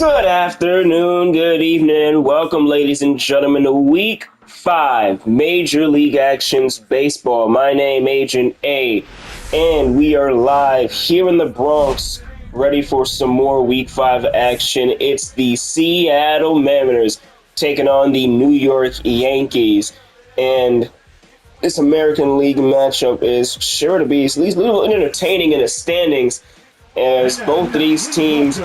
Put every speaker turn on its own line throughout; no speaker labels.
Good afternoon, good evening, welcome ladies and gentlemen to Week 5 Major League Actions Baseball. My name Agent A, and we are live here in the Bronx, ready for some more Week 5 action. It's the Seattle Mariners taking on the New York Yankees, and this American League matchup is sure to be at least a little entertaining in the standings, as both of these teams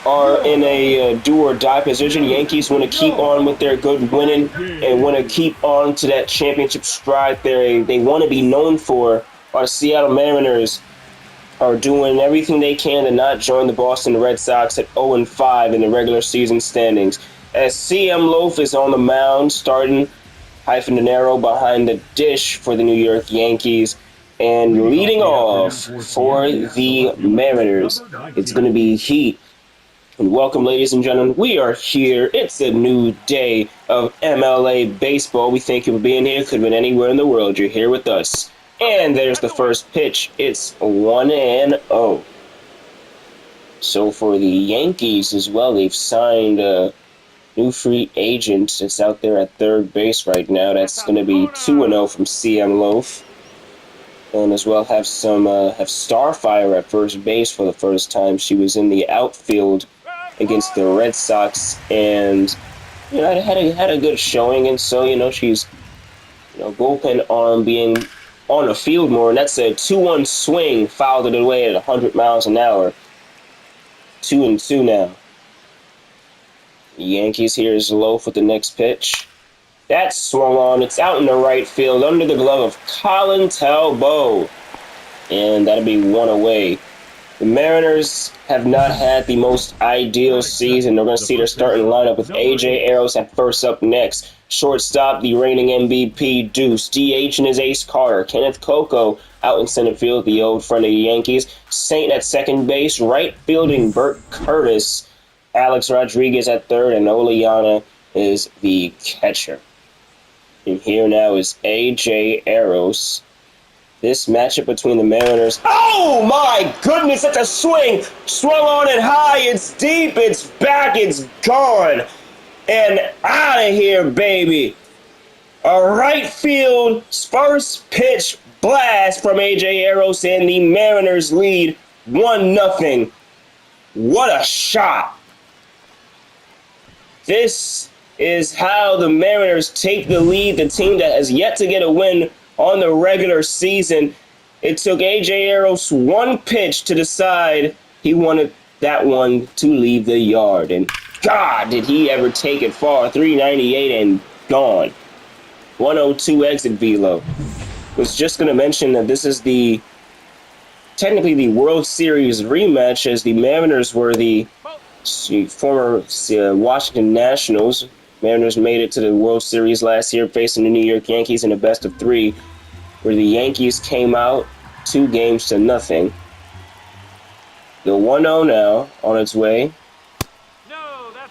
are in a do or die position. Yankees want to keep on with their good winning and want to keep on to that championship stride they want to be known for. Our Seattle Mariners are doing everything they can to not join the Boston Red Sox at 0-5 in the regular season standings. As CM Loaf is on the mound, starting Hyphenanero behind the dish for the New York Yankees. And leading off for the Mariners, it's going to be Heat. And welcome, ladies and gentlemen. We are here. It's a new day of MLA Baseball. We thank you for being here. Could have been anywhere in the world. You're here with us. And there's the first pitch. It's 1-0. So for the Yankees as well, they've signed a new free agent that's out there at third base right now. That's going to be 2-0 from CM Loaf. And as well have Starfire at first base for the first time. She was in the outfield against the Red Sox, and had a good showing, and so she's bullpen arm being on the field more, and that's a 2-1 swing, fouled it away at 100 miles an hour. 2-2 now. The Yankees here is Loaf with the next pitch. That's swung on. It's out in the right field under the glove of Colin Talbot, and that'll be one away. The Mariners have not had the most ideal season. They're going to see their starting lineup with A.J. Arrows at first up next. Shortstop, the reigning MVP, Deuce. DH and his ace, Carter. Kenneth Coco out in center field, the old friend of the Yankees. Saint at second base. Right fielding, Bert Curtis. Alex Rodriguez at third, and Oleana is the catcher. And here now is A.J. Arrows. This matchup between the Mariners. Oh my goodness, that's a swing! Swung on it high, it's deep, it's back, it's gone. And out of here, baby. A right field first pitch blast from A.J. Arrows, and the Mariners lead 1-0. What a shot. This is how the Mariners take the lead, the team that has yet to get a win on the regular season. It took A.J. Arrows one pitch to decide he wanted that one to leave the yard. And God, did he ever take it far. 398 and gone. 102 exit velo. Was just going to mention that this is technically the World Series rematch, as the Mariners were the former Washington Nationals. Mariners made it to the World Series last year, facing the New York Yankees in a best-of-3, where the Yankees came out 2-0. The 1-0 now on its way,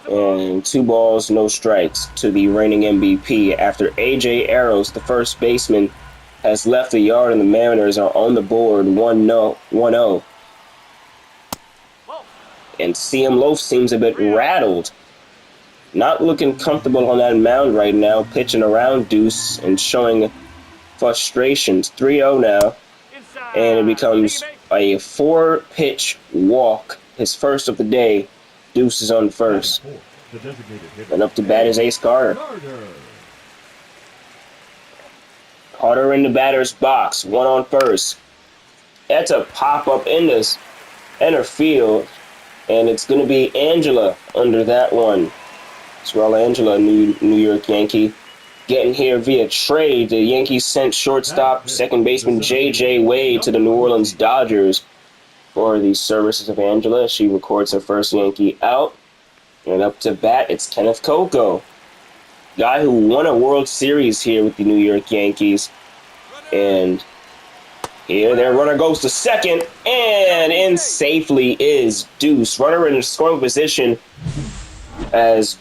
and 2 balls, no strikes to the reigning MVP after A.J. Arrows, the first baseman, has left the yard, and the Mariners are on the board 1-0. And CM Loaf seems a bit rattled. Not looking comfortable on that mound right now, pitching around Deuce and showing frustrations. 3-0 now, and it becomes a 4-pitch walk, his first of the day. Deuce is on first. And up to bat is Ace Carter. Carter in the batter's box, 1 on first. That's a pop-up in this center field, and it's going to be Angela under that one. As well, Angela, New York Yankee, getting here via trade. The Yankees sent shortstop, second baseman J.J. Wade to the New Orleans Dodgers for the services of Angela. She records her first Yankee out. And up to bat, it's Kenneth Coco, guy who won a World Series here with the New York Yankees. And here, their runner goes to second, and in safely is Deuce. Runner in scoring position, as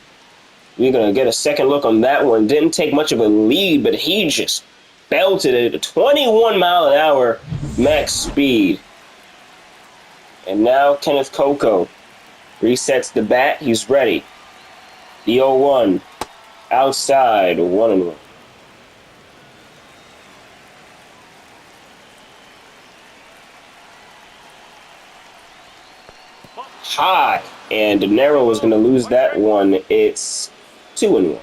we're going to get a second look on that one. Didn't take much of a lead, but he just belted it at 21 mile an hour max speed. And now Kenneth Coco Resets the bat. He's ready. The 0-1. Outside. 1-1. High. And De Niro was going to lose that one. It's 2-1.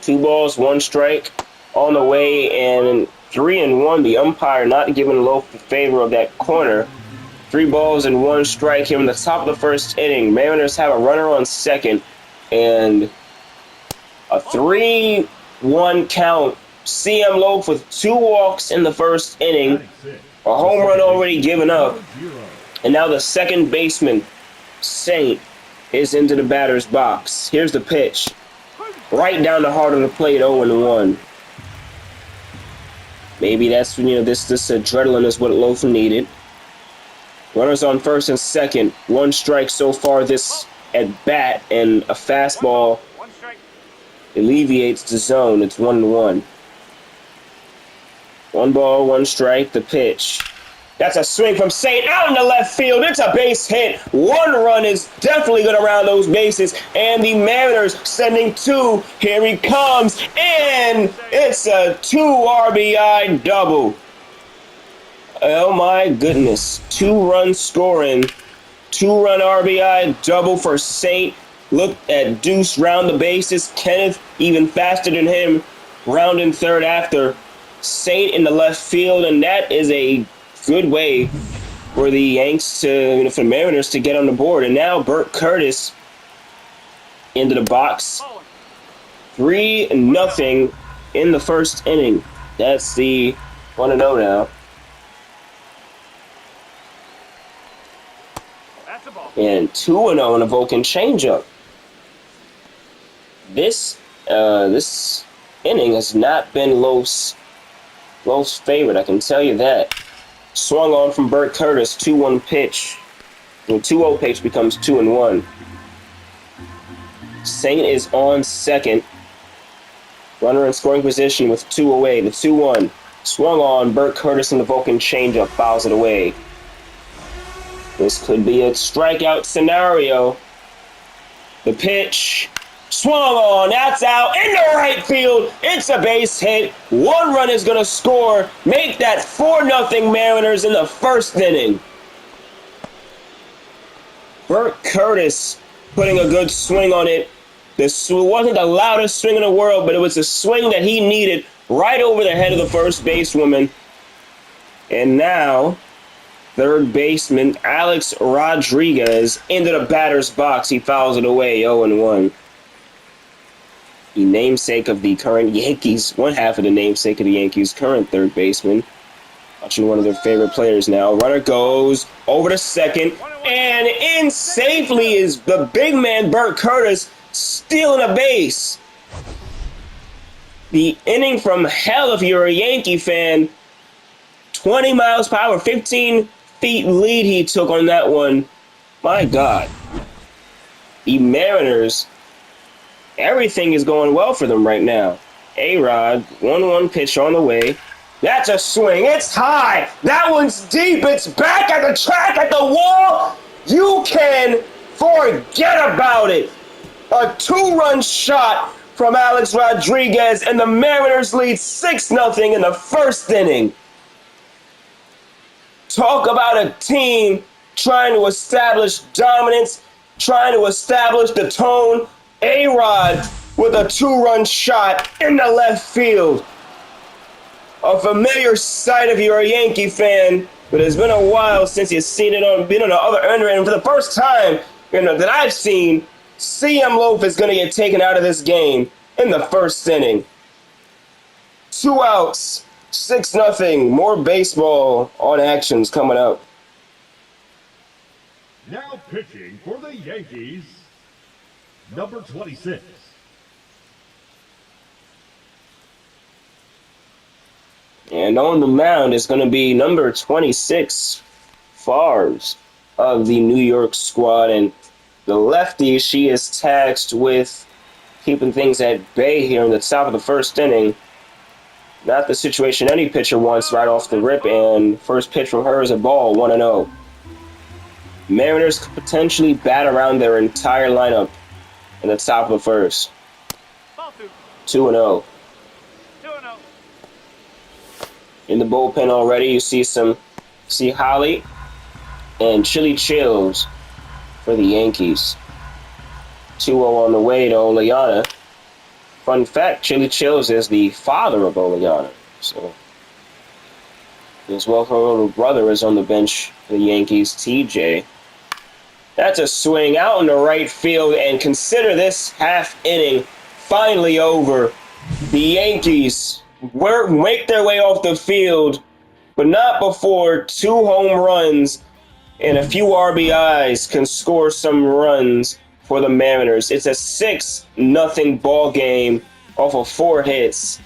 2 balls, 1 strike on the way, and 3-1. The umpire not giving Loaf the favor of that corner. 3 balls and 1 strike here in the top of the first inning. Mariners have a runner on second, and a 3-1 count. CM Loaf with 2 walks in the first inning. A home run already given up. And now the second baseman, Saint, is into the batter's box. Here's the pitch. Right down the heart of the plate, 0-1. Maybe that's, this adrenaline is what Loaf needed. Runners on first and second. 1 strike so far this at bat, and a fastball alleviates the zone. It's 1-1. 1 ball, 1 strike, the pitch. That's a swing from Saint out in the left field. It's a base hit. 1 run is definitely going to round those bases. And the Mariners sending 2. Here he comes. And it's a 2 RBI double. Oh my goodness. 2-run scoring. 2-run RBI double for Saint. Look at Deuce round the bases. Kenneth even faster than him. Rounding third after. Saint in the left field. And that is a good way for the Yanks to, for the Mariners to get on the board. And now Burt Curtis into the box. 3-0 in the first inning. That's the 1-0 now. And 2-0 in a Vulcan changeup. This inning has not been Loaf's favorite, I can tell you that. Swung on from Burt Curtis, 2-1 pitch. The 2-0 pitch becomes 2-1. Saint is on second. Runner in scoring position with 2 away. The 2-1. Swung on, Burt Curtis in the Vulcan changeup, fouls it away. This could be a strikeout scenario. The pitch. Swung on, that's out, into right field. It's a base hit. 1 run is going to score. Make that 4-0 Mariners in the first inning. Burt Curtis putting a good swing on it. This wasn't the loudest swing in the world, but it was a swing that he needed right over the head of the first basewoman. And now, third baseman Alex Rodriguez into the batter's box. He fouls it away, 0-1. The namesake of the current Yankees, one half of the namesake of the Yankees' current third baseman. Watching one of their favorite players now. Runner goes over to second, and in safely is the big man Burt Curtis stealing a base. The inning from hell if you're a Yankee fan. 20 miles per hour, 15 feet lead he took on that one. My God. The Mariners, everything is going well for them right now. A-Rod, 1-1 pitch on the way. That's a swing. It's high. That one's deep. It's back at the track, at the wall. You can forget about it. A 2-run shot from Alex Rodriguez, and the Mariners lead 6-0 in the first inning. Talk about a team trying to establish dominance, trying to establish the tone. A-Rod with a 2-run shot in the left field. A familiar sight if you're a Yankee fan, but it's been a while since you've seen it been on the other end. And for the first time that I've seen, CM Loaf is going to get taken out of this game in the first inning. 2 outs, 6-0. More baseball on actions coming up.
Now pitching for the Yankees, number 26.
And on the mound is going to be number 26, Favres of the New York squad. And the lefty, she is tasked with keeping things at bay here in the top of the first inning. Not the situation any pitcher wants right off the rip, and first pitch from her is a ball, 1-0. Mariners could potentially bat around their entire lineup in the top of the first. 2-0. In the bullpen already, you see Holly and Chili Chills for the Yankees. 2-0 on the way to Oleana. Fun fact, Chili Chills is the father of Oleana. So, as well, her little brother is on the bench for the Yankees, TJ. That's a swing out in the right field, and consider this half inning finally over. The Yankees make their way off the field, but not before 2 home runs and a few RBIs can score some runs for the Mariners. It's a 6-0 ball game off of 4 hits,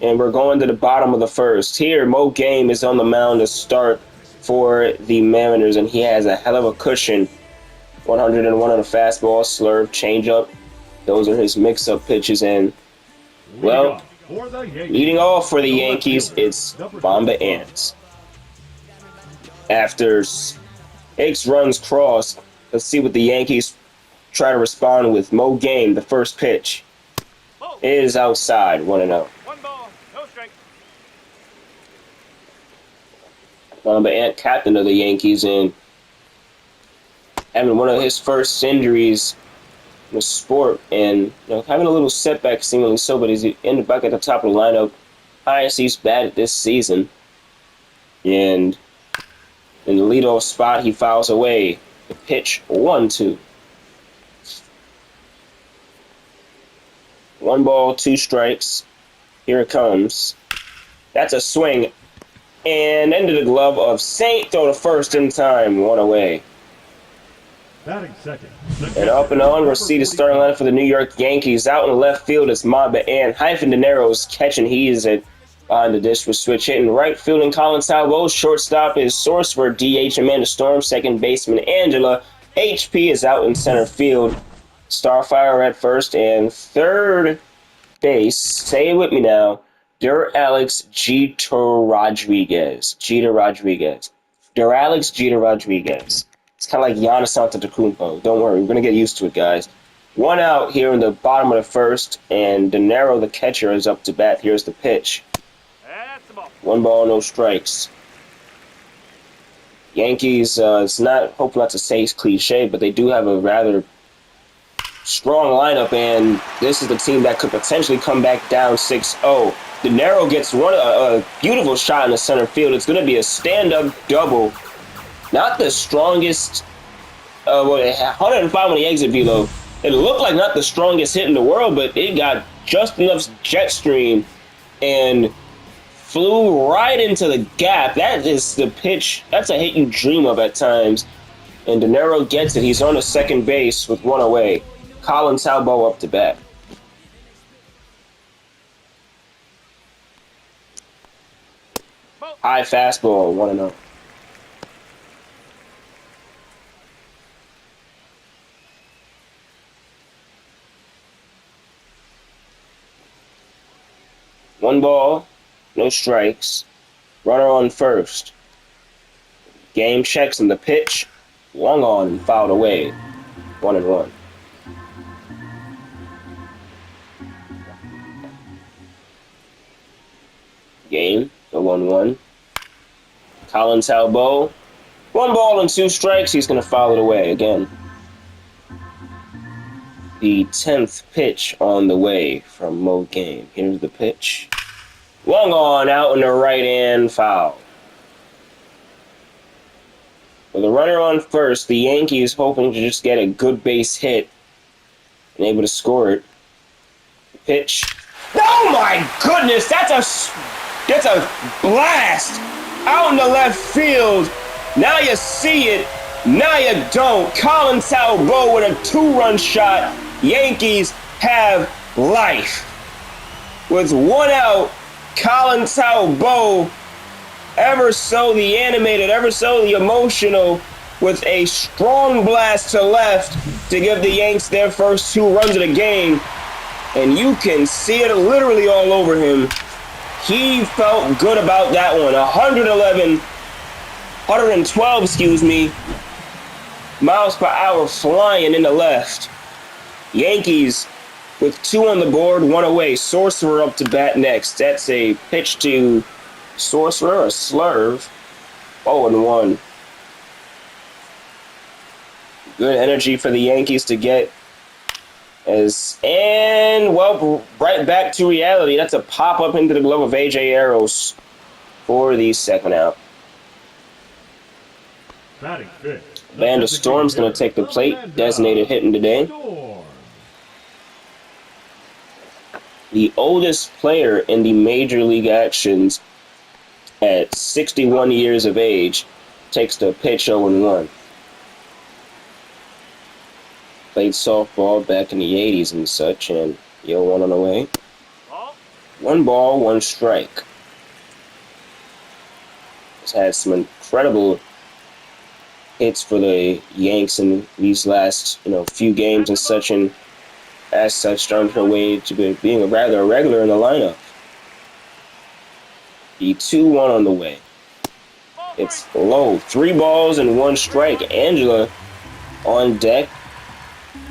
and we're going to the bottom of the first. Here, Mo Game is on the mound to start for the Mariners, and he has a hell of a cushion. 101 on a fastball, slurve, changeup. Those are his mix-up pitches, and, well, leading off for the Yankees, it's Bomba Ants. After 6 runs crossed, let's see what the Yankees try to respond with. Mo Game, the first pitch, is outside, 1-0.
1 ball, no strike.
Bomba Ant, captain of the Yankees, and having one of his first injuries in the sport, and having a little setback, seemingly so, but he's back at the top of the lineup. Highest he's batted this season, and in the leadoff spot, he fouls away the pitch. 1-2. 1 ball, 2 strikes. Here it comes. That's a swing, and into the glove of Saint. Throw to first in time. 1 away.
Batting second.
And up and on, we'll see the starting lineup for the New York Yankees. Out in the left field, it's Mamba and Hyphen De Niro's catching. He is behind the dish with switch hitting. Right field and Colin Salvo. Shortstop is Sourceworth. DH Amanda Storm. Second baseman Angela. HP is out in center field. Starfire at first, and third base, say it with me now, Alex Jeter Rodriguez. Alex Jeter Rodriguez. It's kind of like Giannis Antetokounmpo. Don't worry, we're going to get used to it, guys. 1 out here in the bottom of the first, and De Niro, the catcher, is up to bat. Here's the pitch.
That's the ball.
1 ball, no strikes. Yankees, it's not, hope not to say it's cliche, but they do have a rather strong lineup, and this is the team that could potentially come back down 6-0. De Niro gets a beautiful shot in the center field. It's going to be a stand-up double. Not the strongest, 105 on the exit velo. It looked like not the strongest hit in the world, but it got just enough jet stream and flew right into the gap. That is the pitch. That's a hit you dream of at times. And De Niro gets it. He's on the second base with 1 away. Colin Talbot up to bat. High fastball, 1-0. One ball, no strikes. Runner on first. Game checks and the pitch. Long on and fouled away. 1-1. Game, the 1-1. Colin Talbot. 1 ball and 2 strikes. He's going to foul it away again. The 10th pitch on the way from Mo Game. Here's the pitch. Long on, out in the right hand, foul. With a runner on first, the Yankees hoping to just get a good base hit and able to score it. Pitch. Oh my goodness, that's a blast out in the left field. Now you see it, now you don't. Colin Talbot with a 2-run shot. Yankees have life. With 1 out, Colin Talbot, ever so the animated, ever so the emotional, with a strong blast to left to give the Yanks their first 2 runs of the game. And you can see it literally all over him. He felt good about that one. 112, miles per hour flying in the left. Yankees with 2 on the board, 1 away. Sorcerer up to bat next. That's a pitch to Sorcerer, a slurve. 0-1. Good energy for the Yankees to get. Right back to reality. That's a pop-up into the glove of A.J. Arrows for the second out.
Batting fifth.
Amanda Storm's going to take the plate. Designated hitting today. The oldest player in the Major League actions at 61 years of age takes the pitch 0-1. Played softball back in the 80s and such, and 0-1 on the way. 1 ball, 1 strike. Has had some incredible hits for the Yanks in these last, few games and such, and as such, on her way to being a rather regular in the lineup. The 2-1 on the way. It's low. 3 balls and 1 strike. Angela on deck,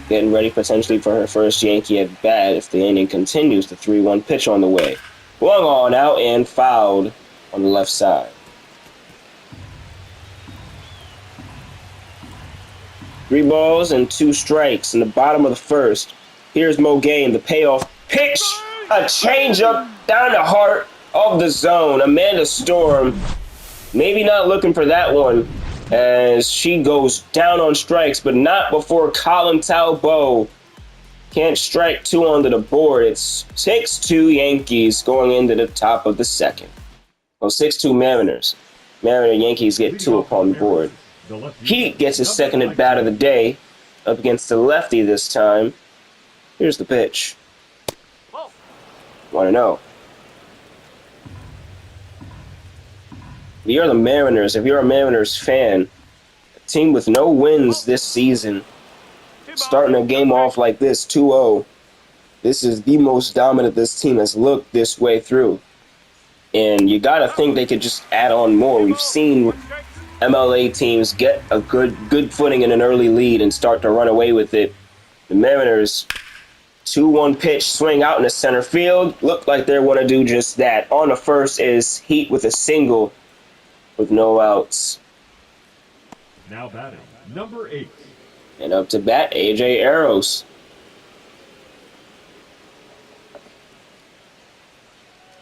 getting ready potentially for her first Yankee at bat if the inning continues. The 3-1 pitch on the way. Swung on out and fouled on the left side. 3 balls and 2 strikes in the bottom of the first. Here's Mo Game, the payoff pitch. A changeup down the heart of the zone. Amanda Storm, maybe not looking for that one as she goes down on strikes, but not before Colin Talbot can't strike 2 onto the board. It's 6-2 Yankees going into the top of the second. 6-2 Mariners. Yankees get 2 upon the board. Heat gets his second at bat of the day up against the lefty this time. Here's the pitch. 1-0. You're the Mariners. If you're a Mariners fan, a team with no wins this season, starting a game off like this, 2-0, this is the most dominant this team has looked this way through. And you got to think they could just add on more. We've seen MLA teams get a good footing in an early lead and start to run away with it. The Mariners, 2-1 pitch, swing out in the center field. Look like they want to do just that. On the first is Heat with a single with no outs.
Now batting, number 8.
And up to bat, A.J. Arrows.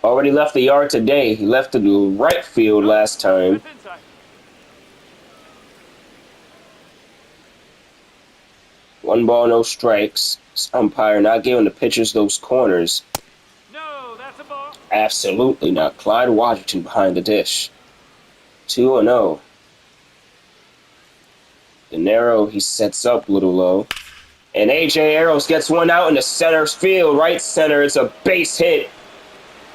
Already left the yard today. He left the right field last time. 1 ball, no strikes. Umpire not giving the pitchers those corners.
No, that's a ball.
Absolutely not. Clyde Washington behind the dish. 2-0. De Niro, he sets up a little low. And A.J. Arrows gets one out in the center field. Right center. It's a base hit.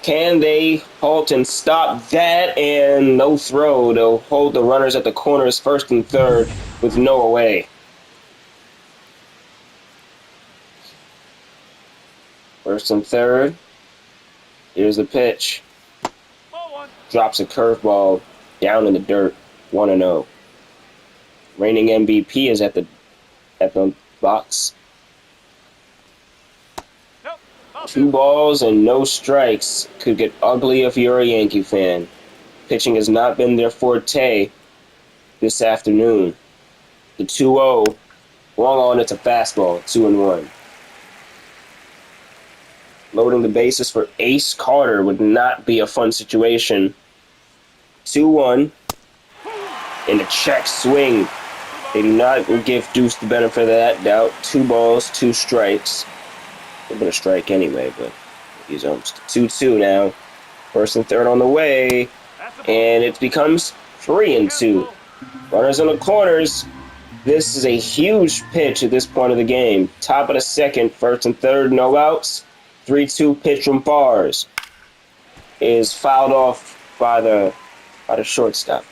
Can they halt and stop that? And no throw. They'll hold the runners at the corners first and third with no away. First and third. Here's the pitch. Drops a curveball down in the dirt. 1-0. Reigning MVP is at the box. 2 balls and no strikes. Could get ugly if you're a Yankee fan. Pitching has not been their forte this afternoon. The 2-0. Long on, it's a fastball. 2-1. Loading the bases for Ace Carter would not be a fun situation. 2-1. In the check swing. They do not give Deuce the benefit of that doubt. 2 balls, 2 strikes. They've been a strike anyway, but he's almost 2-2 now. First and third on the way. And it becomes 3-2. Runners on the corners. This is a huge pitch at this point of the game. Top of the second, first and third, no outs. 3-2 pitch from Bars is fouled off by the shortstop.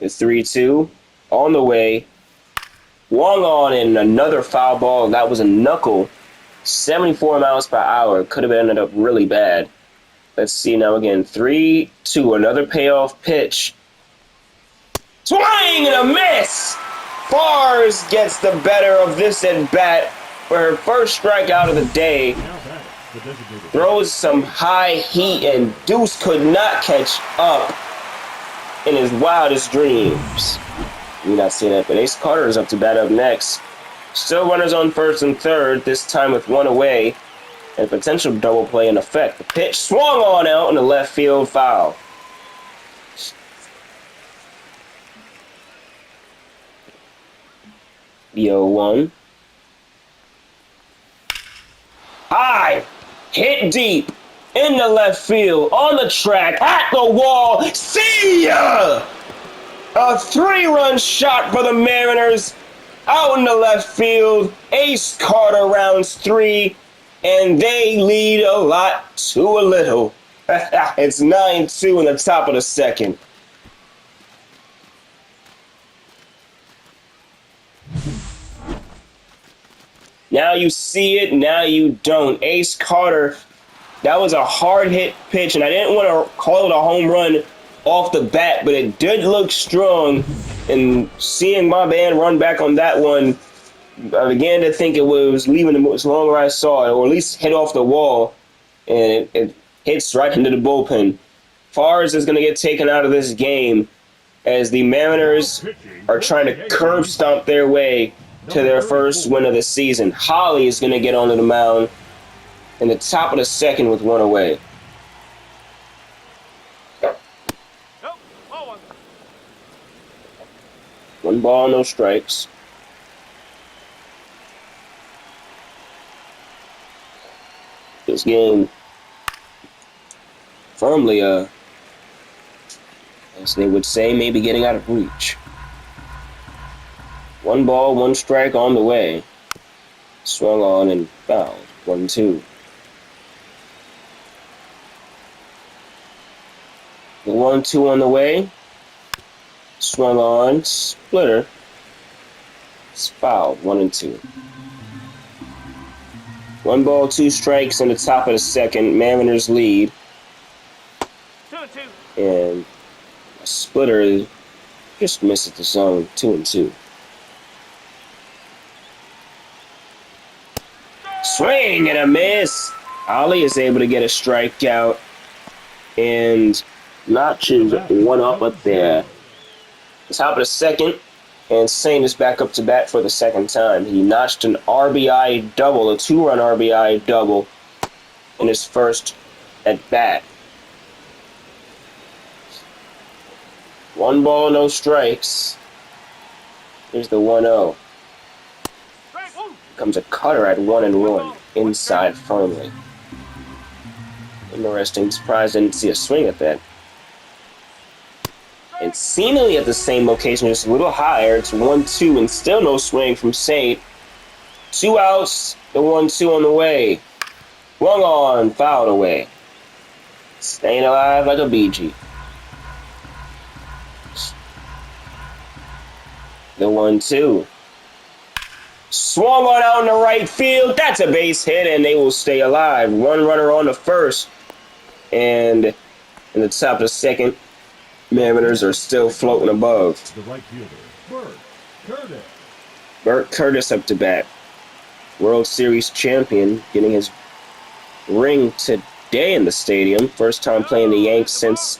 The 3-2 on the way. Swung on in another foul ball. That was a knuckle 74 miles per hour. Could have ended up really bad. Let's see now again. 3-2. Another payoff pitch. Swing and a miss! Fars gets the better of this at bat for her first strikeout of the day. Throws some high heat, and Deuce could not catch up in his wildest dreams. You not see that, but Ace Carter is up to bat up next. Still runners on first and third, this time with one away, and potential double play in effect. The pitch swung on out in the left field foul. The 0-1. High, hit deep, in the left field, on the track, at the wall. See ya! A 3-run shot for the Mariners. Out in the left field. Ace Carter rounds 3, and they lead a lot to a little. It's 9-2 in the top of the second. Now you see it, now you don't. Ace Carter, that was a hard hit pitch, and I didn't want to call it a home run off the bat, but it did look strong. And seeing my man run back on that one, I began to think it was leaving the longer I saw it, or at least hit off the wall, and it hits right into the bullpen. Fars is going to get taken out of this game as the Mariners are trying to curb stomp their way to their first win of the season. Holly is going to get onto the mound in the top of the second with one away.
Nope. Ball one.
One ball, no strikes. This game firmly, as they would say, maybe getting out of reach. One ball, one strike on the way. Swung on and fouled. 1-2. The 1-2 on the way. Swung on, splitter. It's fouled. 1-2. One ball, two strikes in the top of the second. Mariners lead.
2-2.
And a splitter just misses the zone. 2-2. Swing and a miss. Ali is able to get a strikeout and notches one up there. Top of the second, and Saint is back up to bat for the second time. He notched an RBI double, a 2-run RBI double in his first at bat. One ball, no strikes. Here's the 1-0. Comes a cutter at 1-1, inside firmly. Interesting. Surprised I didn't see a swing at that. And seemingly at the same location, just a little higher. It's 1-2 and still no swing from Saint. 2 outs, the 1-2 on the way. Swung on, fouled away. Staying alive like a BG. The 1-2. Swung on out in the right field. That's a base hit, and they will stay alive. One runner on the first. And in the top of the second, Mariners are still floating above.
The right fielder, Bert Curtis.
Bert Curtis up to bat. World Series champion, getting his ring today in the stadium. First time playing the Yanks since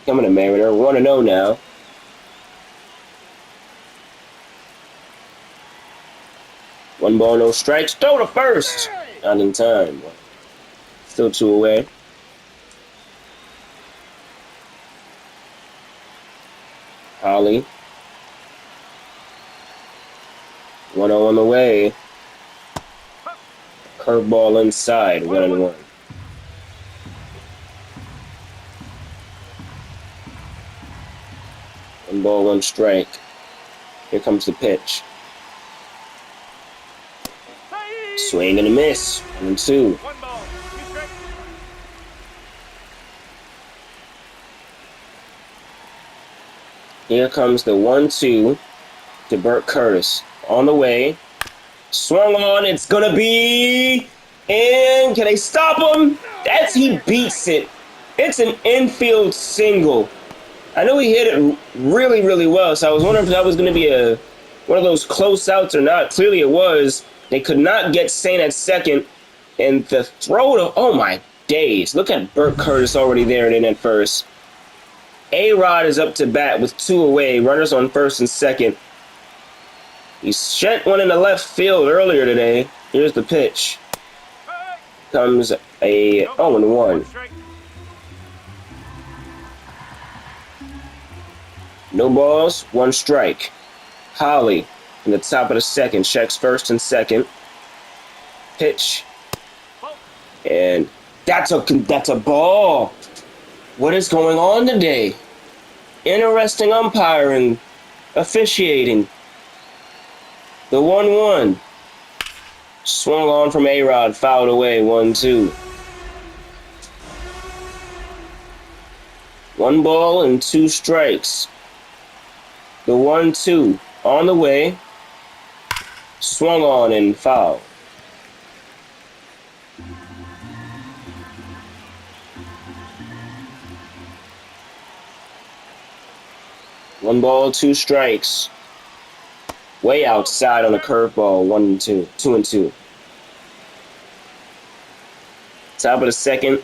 becoming a Mariner. 1-0 now. One ball, no strikes. Throw to first. Not in time. Still 2 away. Holly. 1-0 on the way. Curveball inside. 1-1. One ball, one strike. Here comes the pitch. Swing and a miss. 1-2.
1 ball, 2 strikes.
Here comes the 1-2 to Bert Curtis. On the way. Swung on. It's gonna be in. Can they stop him? He beats it. It's an infield single. I know he hit it really, really well, so I was wondering if that was going to be one of those close outs or not. Clearly it was. They could not get Saint at second, and the throw to, oh my days. Look at Burt Curtis already there and in at first. A-Rod is up to bat with 2 away, runners on first and second. He sent one in the left field earlier today. Here's the pitch. Comes a 0-1. No balls, 1 strike. Holly in the top of the second checks first and second. Pitch. And that's a ball. What is going on today? Interesting umpiring, officiating. The 1-1. Swung on from A-Rod, fouled away, 1-2. 1 ball and 2 strikes. The 1-2 on the way. Swung on and fouled. One ball, 2 strikes. Way outside on the curveball, 1-2, 2-2. Top of the second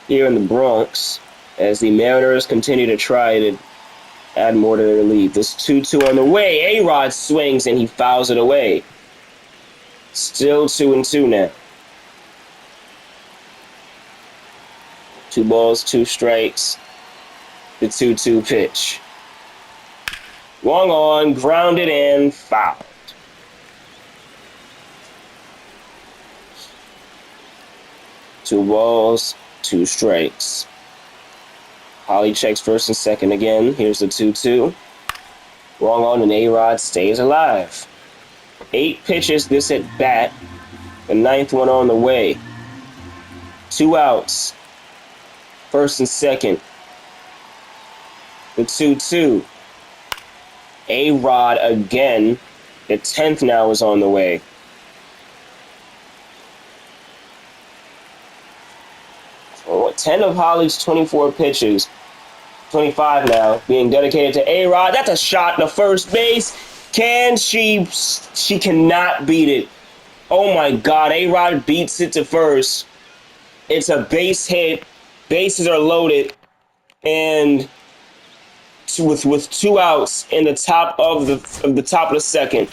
here in the Bronx as the Mariners continue to try to add more to their lead. This 2-2 on the way. A-Rod swings and he fouls it away. Still 2-2 now. 2 balls, 2 strikes. The 2-2 pitch. Swung on, grounded, and fouled. Two balls, 2 strikes. Holly checks first and second again. Here's the 2-2. Swung on, and A-Rod stays alive. 8 pitches this at bat. The 9th one on the way. 2 outs. First and second. The 2-2. A-Rod again. The 10th now is on the way. Oh, 10 of Holly's 24 pitches, 25 now, being dedicated to A-Rod. That's a shot to first base. She cannot beat it. Oh my God, A-Rod beats it to first. It's a base hit. Bases are loaded. And with 2 outs in the top of the top of the second.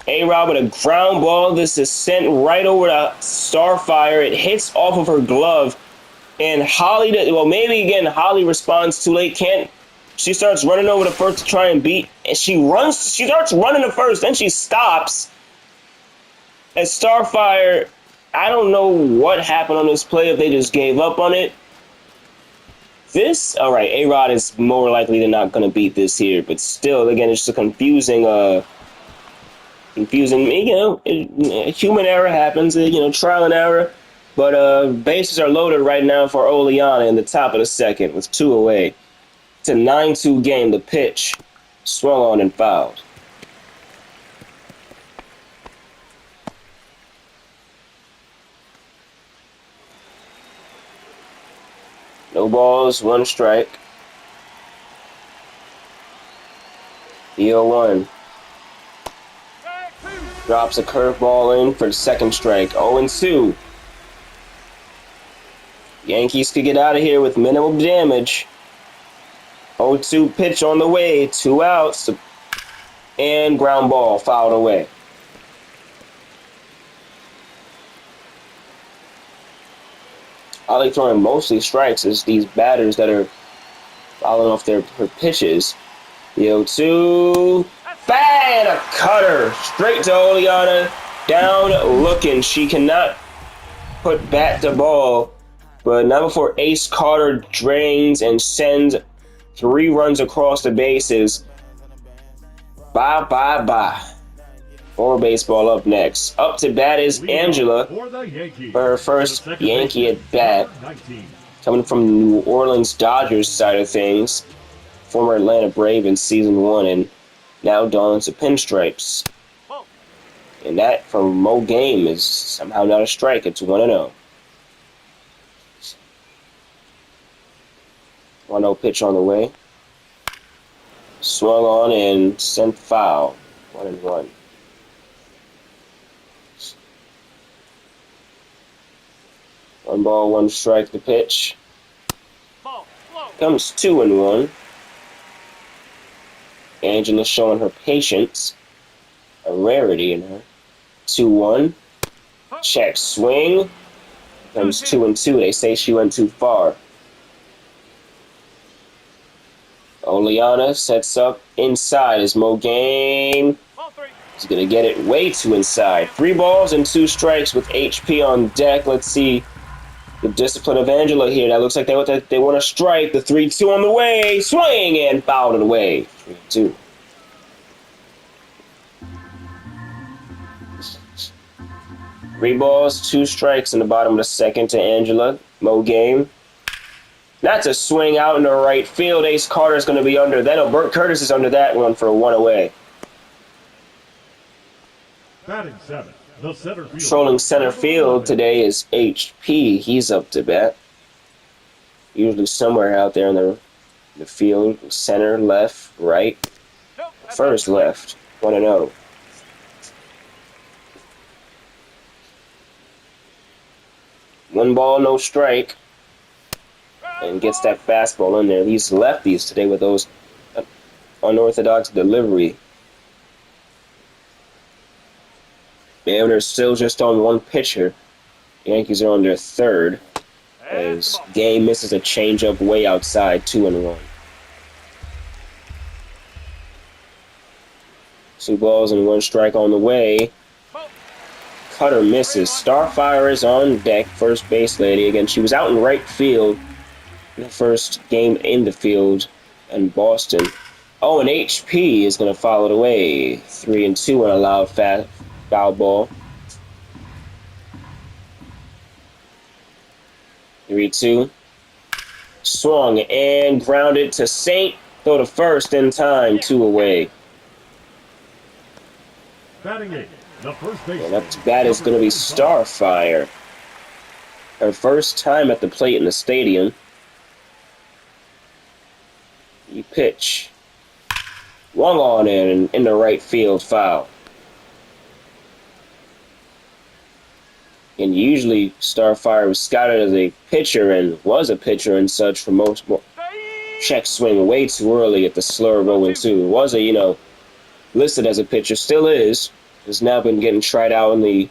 A-Rod with a ground ball. This is sent right over to Starfire. It hits off of her glove. And Holly, maybe again, Holly responds too late. She starts running over to first to try and beat. And she starts running to first. Then she stops. As Starfire, I don't know what happened on this play, if they just gave up on it. All right, A-Rod is more likely than not going to beat this here. But still, again, it's just a confusing, human error happens, trial and error. But bases are loaded right now for Oleana in the top of the second with 2 away. It's a 9-2 game. The pitch swung on and fouled. No balls, 1 strike. The 0-1. Drops a curveball in for the 2nd strike. 0-2. Yankees could get out of here with minimal damage. 0-2 pitch on the way. 2 outs. And ground ball fouled away. I like throwing mostly strikes as these batters that are fouling off her pitches. The 0-2. Bang! A cutter. Straight to Oleana. Down looking. She cannot put bat to ball. But not before Ace Carter drains and sends 3 runs across the bases. Bye. More baseball up next. Up to bat is Angela for her first Yankee at bat. Coming from the New Orleans Dodgers side of things. Former Atlanta Brave in season 1 and now dons the pinstripes. And that from Mo Game is somehow not a strike. It's 1-0. 1-0 pitch on the way. Swung on and sent foul. 1-1. One ball, one strike the pitch.
Ball. Low.
Comes 2-1. Angela showing her patience. A rarity in her. 2-1. Check swing. Comes 2-2. They say she went too far. Oleana sets up inside as Mo Game.
Ball 3.
He's going to get it way too inside. 3 balls and 2 strikes with HP on deck. Let's see the discipline of Angela here. That looks like they want to strike. The 3-2 on the way. Swing and fouled it away. 3-2. Three balls, 2 strikes in the bottom of the second to Angela. Mo Game. That's a swing out in the right field. Ace Carter's going to be under. Then Bert Curtis is under that one for a 1 away.
Batting 7, the center field.
Controlling center field today is HP. He's up to bat. Usually somewhere out there in the field. Center, left, right.
Nope. That's
First,
out.
left. 1-0. One ball, no strike. And gets that fastball in there. These lefties today with those unorthodox delivery. Mariners still just on one pitcher. Yankees are on their third.
And
As
ball.
Game misses a changeup way outside, 2-1. 2 balls and 1 strike on the way.
Ball.
Cutter misses. Starfire is on deck. First base lady again. She was out in right field in the first game in the field in Boston. Oh, and HP is going to foul it away. 3-2 on a loud foul ball. 3-2. Swung and grounded to Saint. Throw to first in time. 2 away.
Batting 8, the first base.
And up to bat is going to be Starfire. Her first time at the plate in the stadium. You pitch. Swung on in the right field foul. And usually Starfire was scouted as a pitcher and was a pitcher and such for most. Check swing way too early at the slur of 0-2. Was listed as a pitcher, still is. Has now been getting tried out in the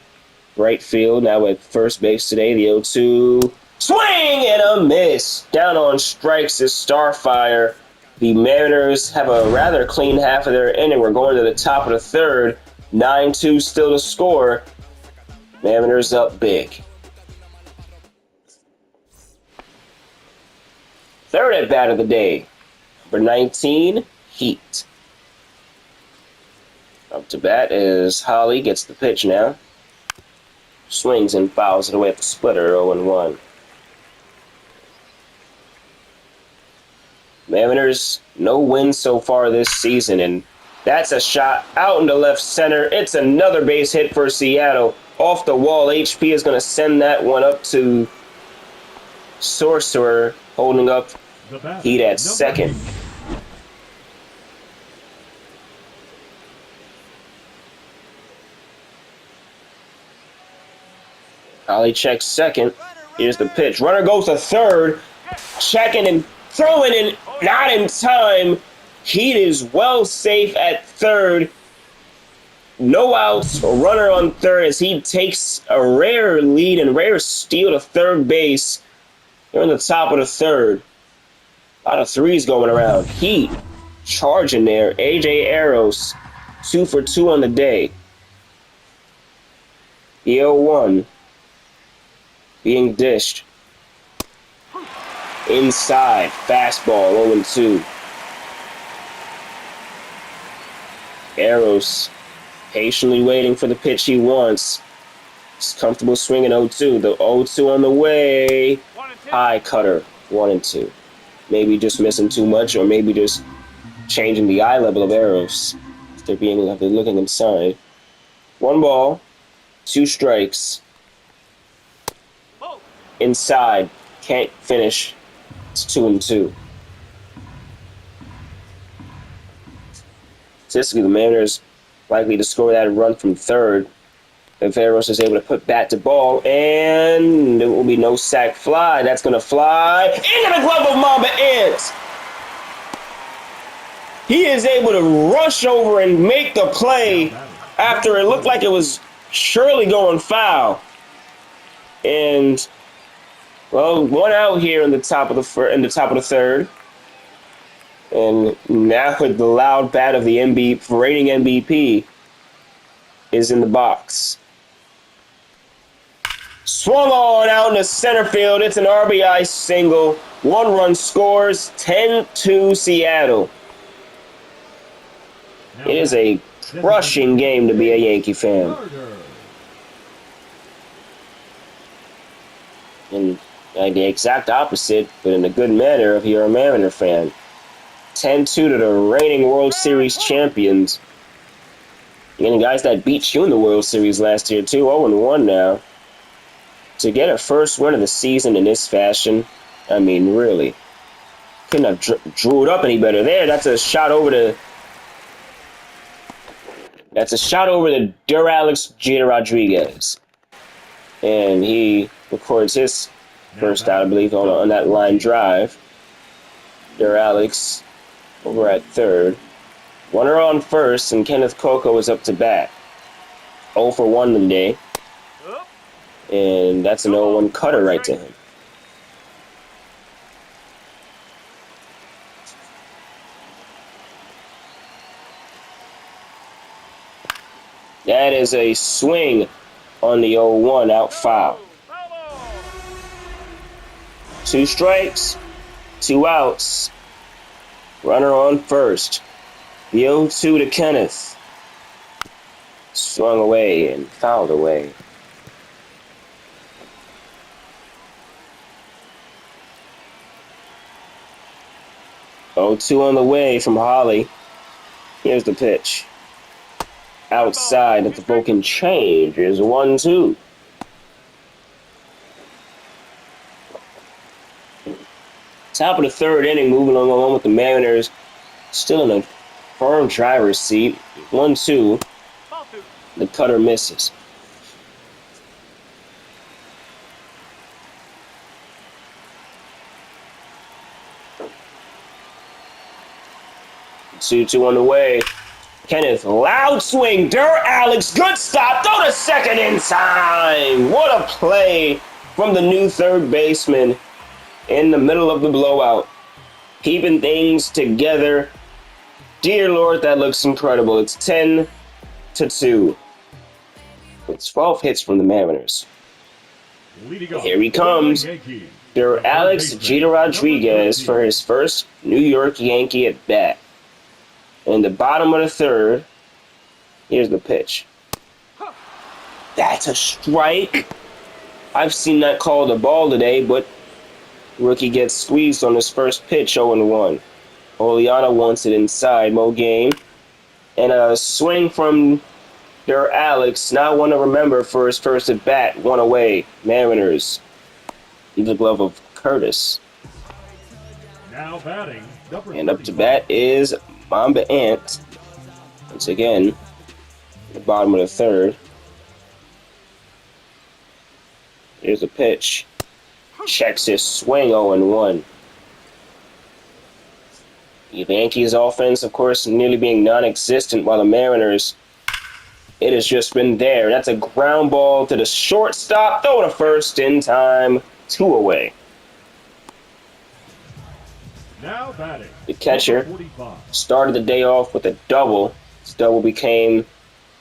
right field. Now at first base today, the 0-2. Swing and a miss. Down on strikes is Starfire. The Mariners have a rather clean half of their inning. We're going to the top of the third. 9-2 still to score. Mariners up big. Third at bat of the day. Number 19, Heat. Up to bat is Holly, gets the pitch now. Swings and fouls it away at the splitter, 0-1. Mariners, no wins so far this season, and that's a shot out into left center. It's another base hit for Seattle. Off the wall, HP is going to send that one up to Sorcerer, holding up
The bat,
Heat at
number
second.
8.
Holly checks second. Here's the pitch. Runner goes to third. Checking and throwing in. Not in time. Heat is well safe at third. No outs. Runner on third as he takes a rare lead and rare steal to third base. They're in the top of the third. A lot of threes going around. Heat charging there. AJ Arrows, 2 for 2 on the day. The 0-1 being dished. Inside, fastball, 0-2. Arrows patiently waiting for the pitch he wants. He's comfortable swinging 0-2. The 0-2 on the way.
1 and 2.
High cutter, 1-2. Maybe just missing too much, or maybe just changing the eye level of Arrows. They're looking inside. One ball, two strikes.
Loaf.
Inside, can't finish. It's 2-2. Statistically, the Mariners likely to score that run from third. If Veros is able to put bat to ball, and there will be no sac fly. That's going to fly into the glove of Mamba Ant. He is able to rush over and make the play after it looked like it was surely going foul. And well, one out here in the top of the third, and now with the loud bat of the reigning MVP is in the box. Swung on out into center field. It's an RBI single. 1 run scores. 10-2 Seattle. It is a crushing game to be a Yankee fan. And the exact opposite, but in a good manner if you're a Mariner fan. 10-2 to the reigning World Series champions. And guys that beat you in the World Series last year too. 0-1 now. To get a first win of the season in this fashion, I mean, really. Couldn't have drew it up any better there. That's a shot over to Alex Jeter Rodriguez. And he records his first out, I believe, on that line drive. Alex over at third. Runner on first, and Kenneth Coco is up to bat. 0 for 1 today. And that's an 0-1 cutter right to him. That is a swing on the 0-1 out foul. 2 strikes, 2 outs. Runner on first. The 0-2 to Kenneth. Swung away and fouled away. Oh, 2 on the way from Holly. Here's the pitch. Outside at the broken change is 1-2. Top of the third inning, moving along with the Mariners. Still in a firm driver's seat. 1-2. The cutter misses. Two on the way. Kenneth, loud swing. Alex, good stop. Throw to second in time. What a play from the new third baseman in the middle of the blowout. Keeping things together. Dear Lord, that looks incredible. It's 10-2. It's 12 hits from the Mariners. Here he comes. Alex Jeter Rodriguez for his first New York Yankee at bat. In the bottom of the third, here's the pitch. That's a strike. I've seen that called a ball today, but rookie gets squeezed on his first pitch, 0-1. Oleana wants it inside, Mo game. And a swing from Alex, not one to remember for his first at bat, 1 away. Mariners. Leave the glove of Curtis.
Now batting,
and up to bat is Mamba Ant. Once again, the bottom of the third. Here's a pitch. Checks his swing, 0-1. The Yankees offense, of course, nearly being non-existent, while the Mariners, it has just been there. That's a ground ball to the shortstop. Throw to first in time. 2 away.
Now batting,
the catcher started the day off with a double. This double became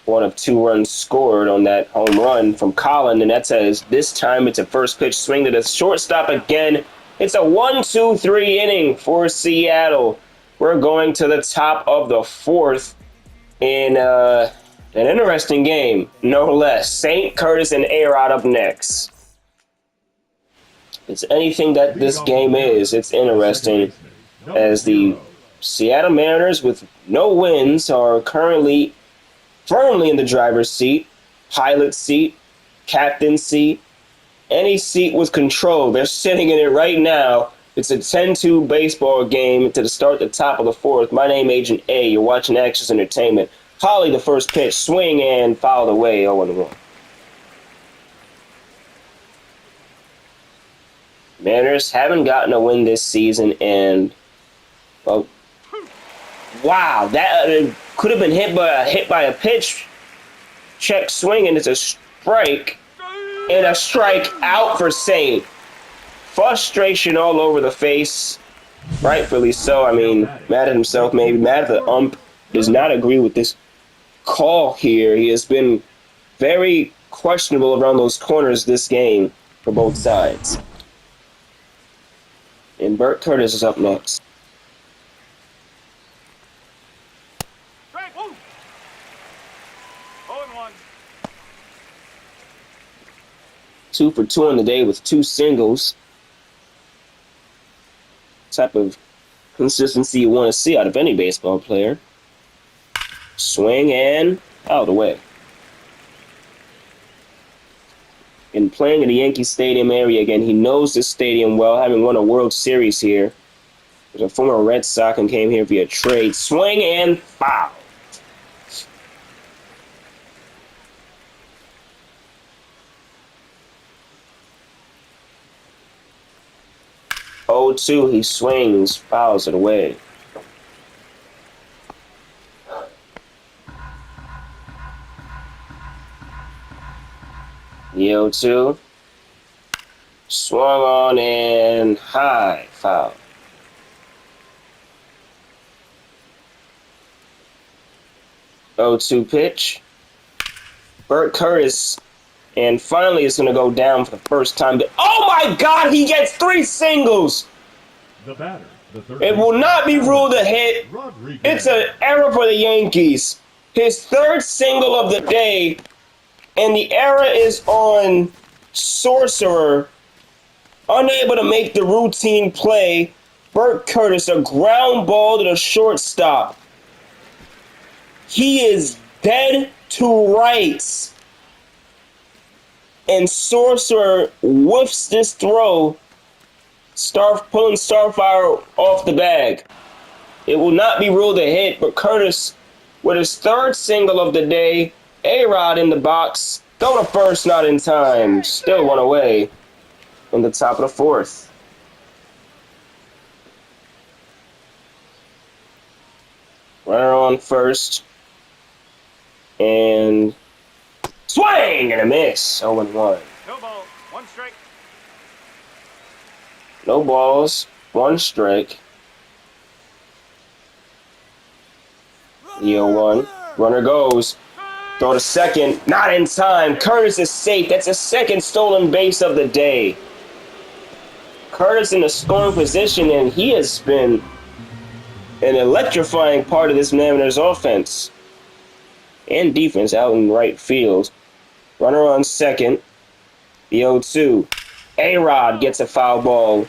one of 2 runs scored on that home run from Colin, and that says this time it's a first pitch swing to the shortstop again. It's a 1-2-3 inning for Seattle. We're going to the top of the 4th in an interesting game, no less. St. Curtis and A-Rod up next. If it's anything that this game is, it's interesting, as the Seattle Mariners, with no wins, are currently firmly in the driver's seat, pilot seat, captain seat, any seat with control. They're sitting in it right now. It's a 10-2 baseball game to start the top of the fourth. My name, Agent A. You're watching Access Entertainment. Holly, the first pitch, swing and fouled away, 0-1. Mariners haven't gotten a win this season, and well, wow, that could have been hit by a pitch. Check swing, and it's a strike, and a strike out for Saint. Frustration all over the face, rightfully so. I mean, mad at himself, maybe mad at the ump. Does not agree with this call here. He has been very questionable around those corners this game for both sides. And Bert Curtis is up next.
Strike. 0-1.
2 for 2 on the day with 2 singles. Type of consistency you want to see out of any baseball player. Swing and out of the way. And playing in the Yankee Stadium area again, he knows this stadium well, having won a World Series here. He's a former Red Sox and came here via trade. Swing and foul. Oh, 2, he swings, fouls it away. The 0-2. Swung on and high, foul. Oh, 2 pitch. Bert Curtis, and finally it's going to go down for the first time. Oh my God, he gets 3 singles!
The batter, the third
It will not be ruled a hit.
Rodriguez.
It's an error for the Yankees. His 3rd single of the day, and the error is on Sorcerer, unable to make the routine play. Bert Curtis, a ground ball to the shortstop. He is dead to rights. And Sorcerer whiffs this throw, pulling Starfire off the bag. It will not be ruled a hit, but Curtis, with his 3rd single of the day, A-Rod in the box, throw to first, not in time. Still 1 away in the top of the 4th. Runner on first. And swing and a miss. 0-1.
No ball. 1 strike.
No balls. 1 strike. The 0-1. Runner goes. Throw to second. Not in time. Curtis is safe. That's a 2nd stolen base of the day. Curtis in the scoring position, and he has been an electrifying part of this Mariners offense and defense out in right field. Runner on second. The 0-2. A-Rod gets a foul ball.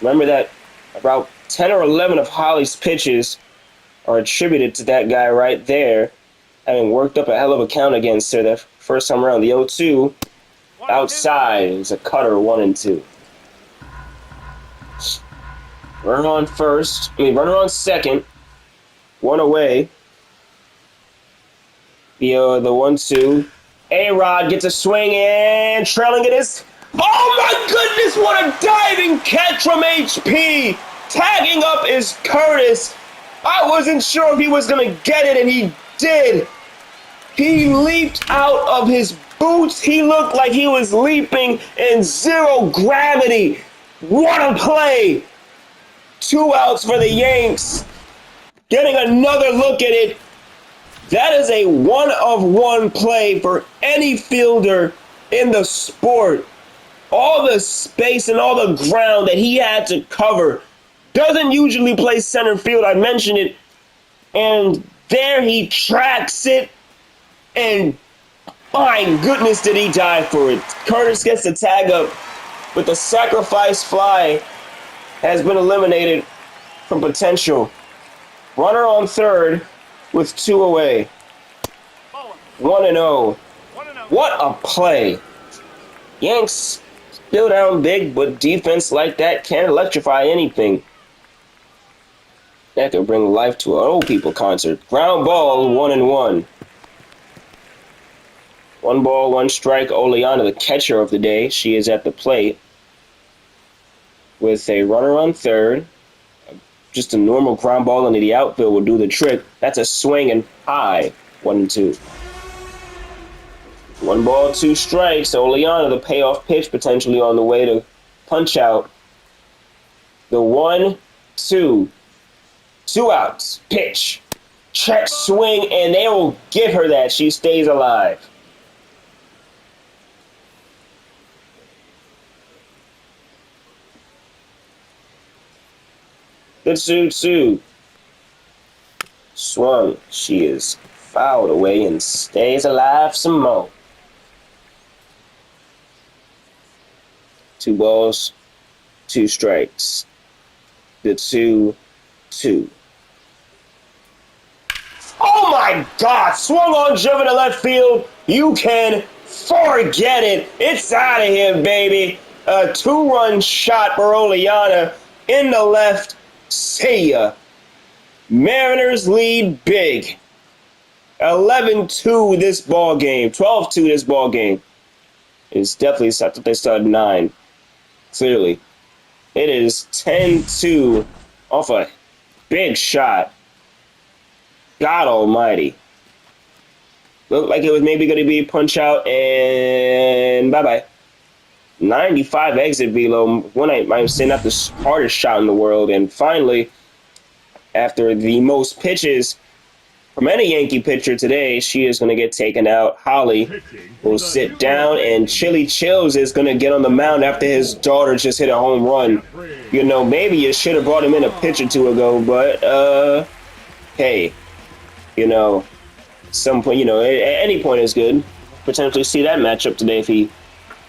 Remember that about 10 or 11 of Holly's pitches are attributed to that guy right there, having worked up a hell of a count against her that first time around. The 0-2 outside is a cutter, 1-2. Runner on runner on second, 1 away. The 1-2. A-Rod gets a swing and trailing it is. Oh my goodness, what a diving catch from HP! Tagging up is Curtis. I wasn't sure if he was going to get it, and he did. He leaped out of his boots. He looked like he was leaping in 0 gravity. What a play! 2 outs for the Yanks. Getting another look at it. That is a 1-of-1 play for any fielder in the sport. All the space and all the ground that he had to cover. Doesn't usually play center field, I mentioned it. And there he tracks it. And my goodness, did he dive for it. Curtis gets the tag up, but the sacrifice fly has been eliminated from potential. Runner on third. with 2 away.
Ball
1-0.
1-0.
What a play. Yanks still down big, but defense like that can't electrify anything. That could bring life to an old people concert. Ground ball, 1-1. 1 ball, 1 strike. Oleana, the catcher of the day. She is at the plate with a runner on third. Just a normal ground ball into the outfield will do the trick. That's a swing and high. 1-2. 1 ball, 2 strikes. Oleana, the payoff pitch, potentially on the way to punch out. The 1-2. 2 outs. Pitch. Check swing, and they will give her that. She stays alive. The 2-2. Swung. She is fouled away and stays alive some more. 2 balls, 2 strikes. The 2-2. Oh my God! Swung on, driven to left field. You can forget it. It's out of here, baby. A 2-run shot for Oleana in the left. See ya. Mariners lead big. 11-2 this ball game. 12-2 this ball game. It's definitely, I thought they started 9. Clearly. It is 10-2 off a big shot. God almighty. Looked like it was maybe going to be a punch out and bye-bye. 95 exit velo. One I might say not the hardest shot in the world. And finally, after the most pitches from any Yankee pitcher today, she is going to get taken out. Holly will sit down, and Chili Chills is going to get on the mound after his daughter just hit a home run. You know, maybe you should have brought him in a pitch or two ago, but, hey, you know, some point, you know, at any point is good. Potentially see that matchup today if he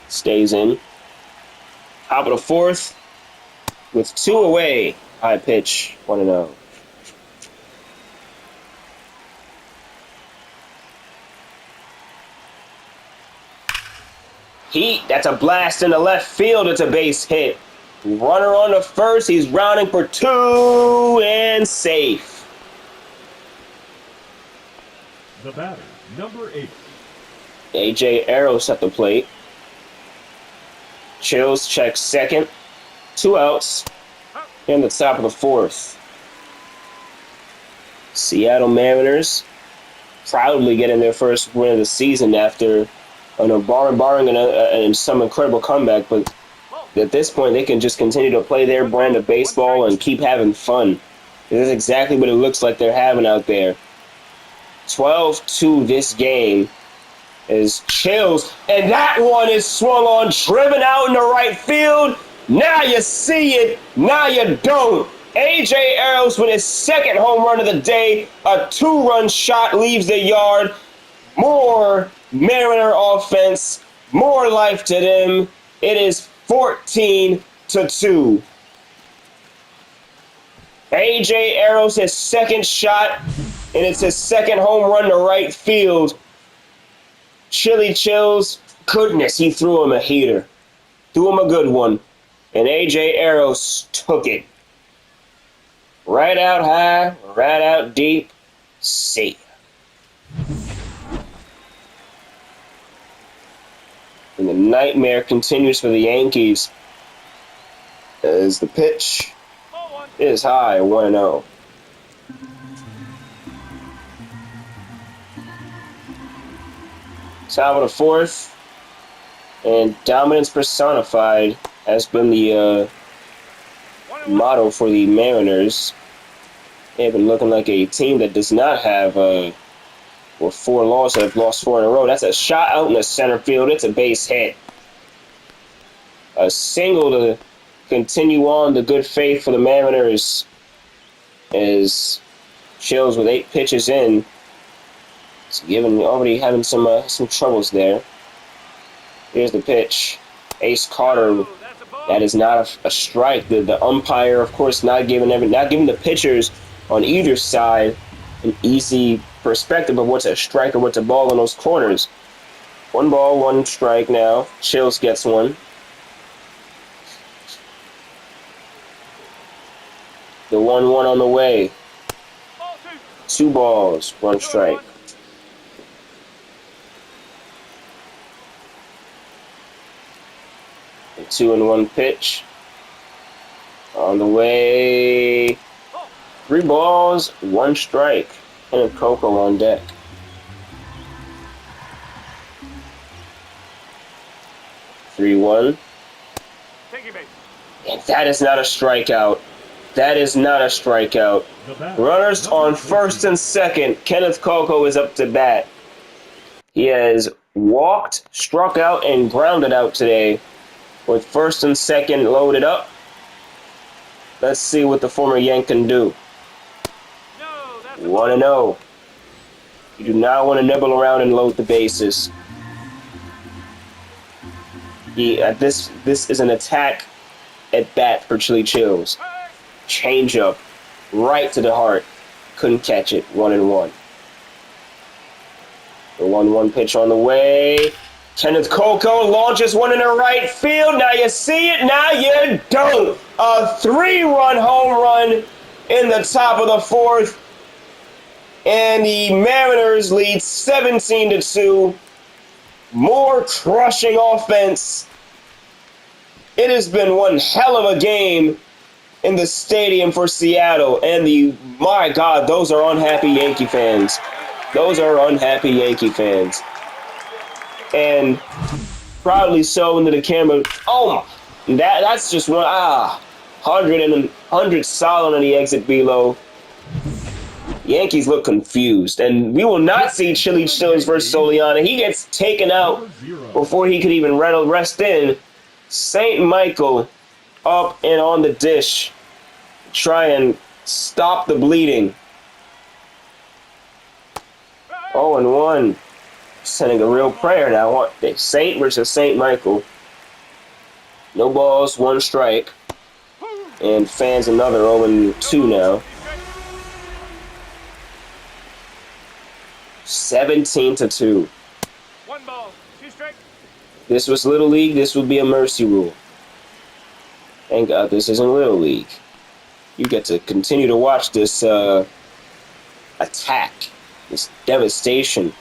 stays in. Top of the 4th with 2 away. High pitch, 1-0. Heat, that's a blast in the left field. It's a base hit. Runner on the first. He's rounding for 2 and safe.
The batter, number 8.
AJ Arrows at the plate. Chills checks second. 2 outs. In the top of the 4th. Seattle Mariners proudly getting their first win of the season after barring some incredible comeback, but at this point they can just continue to play their brand of baseball and keep having fun. This is exactly what it looks like they're having out there. 12-2 this game is Chills, and that one is swung on, driven out in the right field. Now you see it, now you don't. AJ Arrows with his 2nd home run of the day. A 2-run shot leaves the yard. More Mariner offense, more life to them. It is 14-2. AJ Arrows his 2nd shot, and it's his 2nd home run to right field. Chili Chills, goodness, he threw him a heater. Threw him a good one. And AJ Arrows took it. Right out high, right out deep. See ya. And the nightmare continues for the Yankees as the pitch is high, 1-0. Top of the 4th, and dominance personified has been the motto for the Mariners. They've been looking like a team that does not have 4 losses, that have lost 4 in a row. That's a shot out in the center field. It's a base hit. A single to continue on the good faith for the Mariners as Chills with 8 pitches in. It's already having some troubles there. Here's the pitch. Ace Carter. That is not a strike. The umpire, of course, not giving the pitchers on either side an easy perspective of what's a strike or what's a ball in those corners. 1 ball, 1 strike now. Chills gets one. The 1-1 on the way.
Ball
2 balls, 1 strike.
2.
The 2-1 pitch. On the way. 3 balls, 1 strike. And Coco on deck. 3-1.
Taking base.
And that is not a strikeout. That is not a strikeout. Runners on first and second. Kenneth Coco is up to bat. He has walked, struck out, and grounded out today. With first and second loaded up. Let's see what the former Yank can do.
No, that's
1-0. You do not want to nibble around and load the bases. This is an attack at bat for Chili Chills. Change up, right to the heart. Couldn't catch it. 1-1. The 1-1 pitch on the way. Kenneth Coco launches one in the right field. Now you see it, now you don't. A 3-run home run in the top of the 4th. And the Mariners lead 17-2. More crushing offense. It has been one hell of a game in the stadium for Seattle. And my God, those are unhappy Yankee fans. Those are unhappy Yankee fans. And proudly so into the camera. Oh, that's just one. 100 solid on the exit below. Yankees look confused, and we will not see Chili Chills versus Soliana. He gets taken out before he could even rest in. St. Michael up and on the dish. Try and stop the bleeding. 0-1. Sending a real prayer now. Saint versus St. Michael. No balls, 1 strike. And fans another 0-2 now. 17-2.
1 ball, 2 strikes.
This was Little League. This would be a mercy rule. Thank God this isn't Little League. You get to continue to watch this attack, this devastation.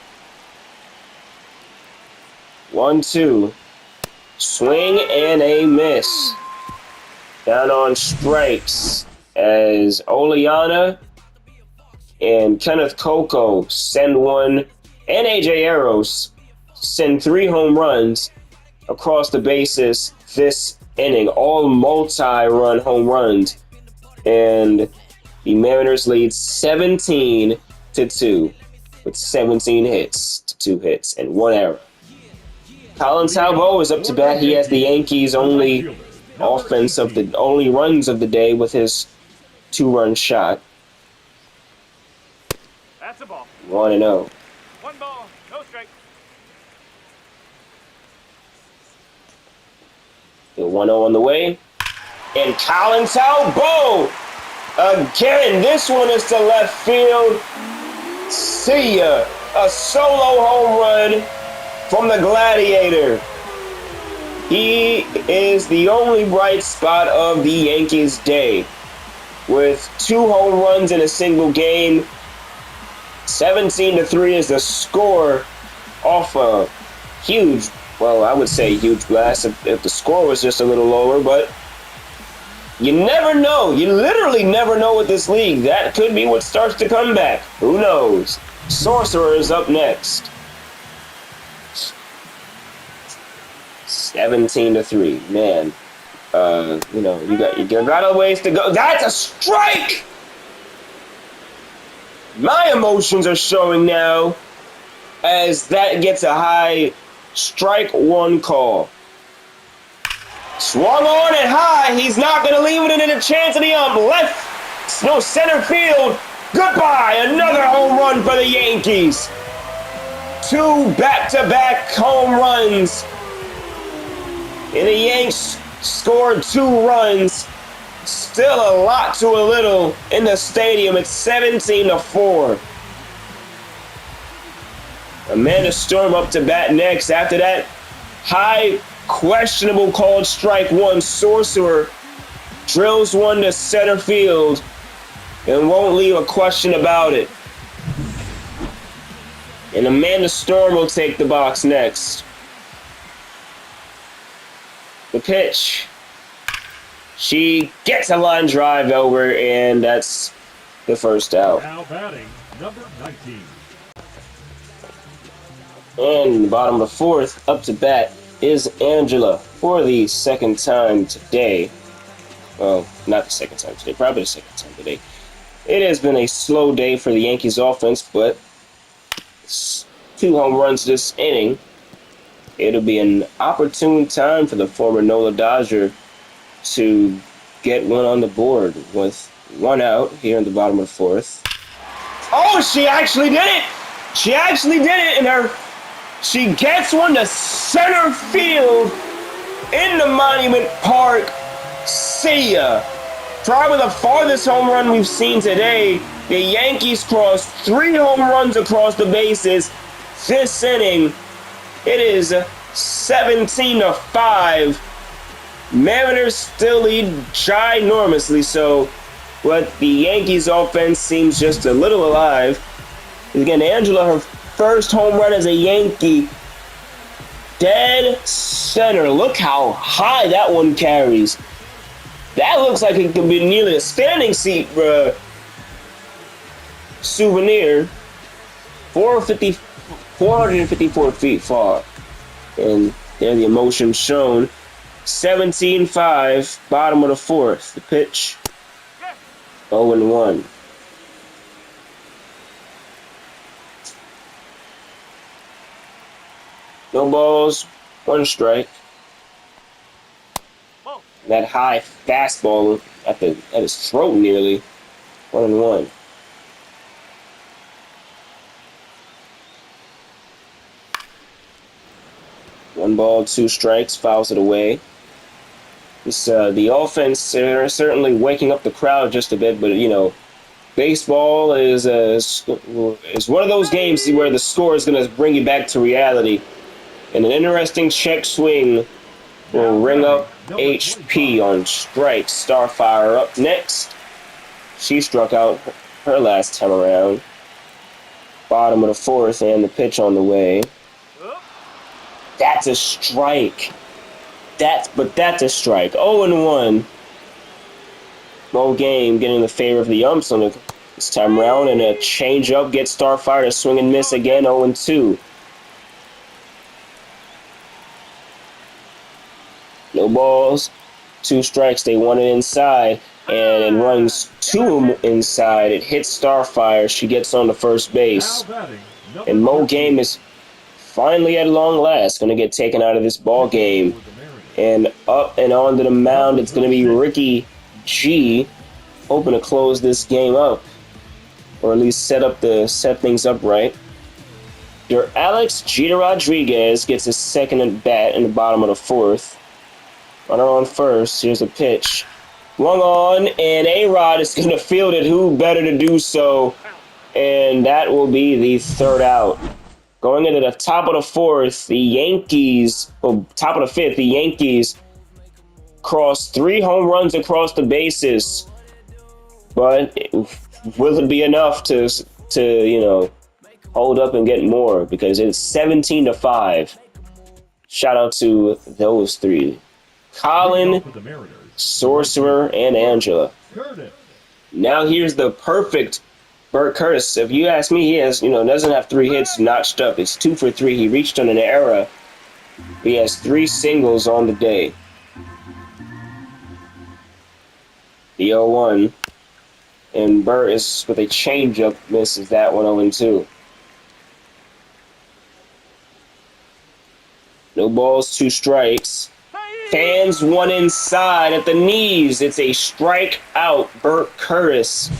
1-2. Swing and a miss. Down on strikes as Oleana and Kenneth Coco send one, and AJ Arrows send 3 home runs across the bases this inning. All multi-run home runs. And the Mariners lead 17-2 with 17 hits to 2 hits and 1 error. Colin Talbot is up to bat. He has the Yankees' only only runs of the day with his 2-run shot.
That's a ball.
1-0.
1 ball, no strike.
The 1-0 on the way. And Colin Talbot! Again, this one is to left field. See ya. A solo home run from the Gladiator. He is the only bright spot of the Yankees' day. With 2 home runs in a single game. 17-3 is the score off a huge, well, I would say huge blast if the score was just a little lower, but you never know. You literally never know with this league. That could be what starts to come back. Who knows? Sorcerer is up next. 17-3. Man, you got a ways to go. That's a strike! My emotions are showing now as that gets a high strike 1 call. Swung on it high. He's not going to leave it in a chance of the center field. Goodbye. Another home run for the Yankees. 2 back-to-back home runs. And the Yanks scored 2 runs. Still a lot to a little in the stadium. It's 17-4. Amanda Storm up to bat next. After that high questionable called strike one, Sorcerer drills one to center field and won't leave a question about it. And Amanda Storm will take the box next. The pitch. She gets a line drive over, and that's the first out.
Now batting, number 19.
And in the bottom of the fourth, up to bat is Angela for the second time today. Well, not the second time today, probably the second time today. It has been a slow day for the Yankees offense, but 2 home runs this inning. It'll be an opportune time for the former NOLA Dodger to get one on the board with 1 out here in the bottom of the fourth. Oh, she actually did it! She actually did it, and she gets one to center field in the Monument Park. See ya! Probably the farthest home run we've seen today. The Yankees crossed 3 home runs across the bases this inning. It is 17-5. Mariners still lead ginormously so, but the Yankees offense seems just a little alive. Again, Angela, her first home run as a Yankee. Dead center. Look how high that one carries. That looks like it could be nearly a standing seat, bruh. Souvenir. 454 feet far. And there the emotion shown. 17-5, bottom of the fourth. The pitch. 0-1. No balls, 1 strike. That high fastball at his throat nearly. 1-1. One ball, 2 strikes, fouls it away. The offense are certainly waking up the crowd just a bit, but baseball is one of those games where the score is going to bring you back to reality. And an interesting check swing will ring up HP on strikes. Starfire up next. She struck out her last time around. Bottom of the fourth, and the pitch on the way. That's a strike. That's a strike. 0-1. Ball game getting the favor of the umps on this time around, and a change-up gets Starfire to swing and miss again. 0-2. No balls, 2 strikes. They want it inside, and it runs 2 inside. It hits Starfire. She gets on the first base, and Mo Game is finally at long last going to get taken out of this ball game. And up and onto the mound, it's going to be Ricky G, hoping to close this game up, or at least set things up right. Your Alex Jeter Rodriguez gets his second at bat in the bottom of the fourth. Runner on first. Here's a pitch. Swung on, and A-Rod is going to field it. Who better to do so? And that will be the third out. Going into the top of the fourth, top of the fifth, the Yankees crossed 3 home runs across the bases. But will it be enough to hold up and get more? Because it's 17-5. Shout out to those 3. Colin, Sorcerer, and Angela. Now here's the perfect Bert Curtis. If you ask me, he has, doesn't have 3 hits notched up. It's 2 for 3. He reached on an error. He has 3 singles on the day. The 0-1. And Bert is with a changeup, misses that one 0-2. No balls, 2 strikes. Fans 1 inside at the knees. It's a strike out. Bert Curtis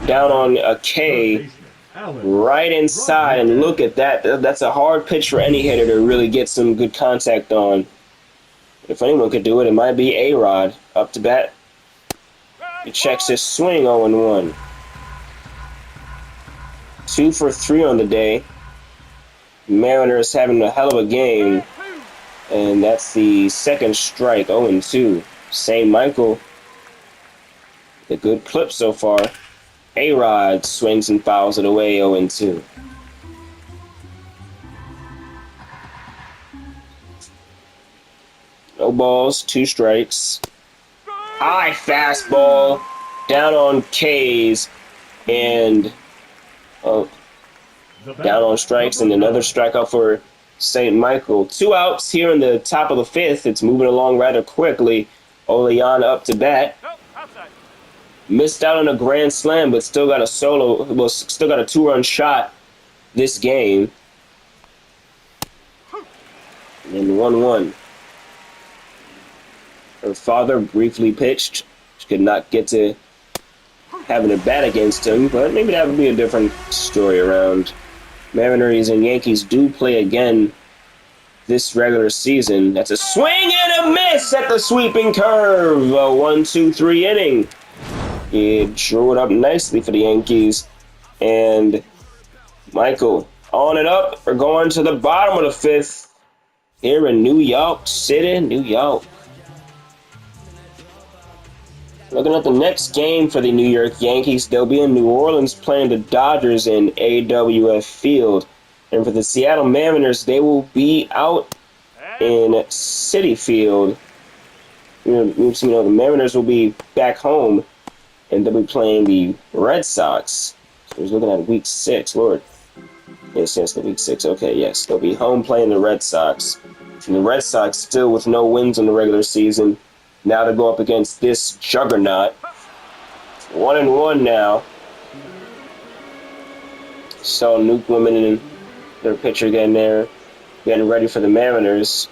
down on a K, right inside, and look at that. That's a hard pitch for any hitter to really get some good contact on. If anyone could do it, it might be A-Rod. Up to bat. He checks his swing. 0-1. 2 for 3 on the day. Mariners having a hell of a game. And that's the second strike, 0-2. St. Michael, a good clip so far. A-Rod swings and fouls it away, 0-2. No balls, 2 strikes. High fastball, down on K's, and down on strikes, and another strikeout for St. Michael. 2 outs here in the top of the 5th. It's moving along rather quickly. Olean up to bat.
Nope, outside.
Missed out on a grand slam, but still got a solo. Well, still got a 2-run shot this game. And 1-1. Her father briefly pitched. She could not get to having a bat against him, but maybe that would be a different story around. Mariners and Yankees do play again this regular season. That's a swing and a miss at the sweeping curve. A 1-2-3 inning. He drew it up nicely for the Yankees. And Michael on and up. We're going to the bottom of the 5th here in New York City, New York. Looking at the next game for the New York Yankees, they'll be in New Orleans playing the Dodgers in AWF Field. And for the Seattle Mariners, they will be out in Citi Field. The Mariners will be back home, and they'll be playing the Red Sox. So he's looking at week 6, Lord. Yes, the week 6. Okay, yes. They'll be home playing the Red Sox. And the Red Sox still with no wins in the regular season. Now to go up against this juggernaut. 1-1 now. So Nuke women in their pitcher getting there, getting ready for the Mariners.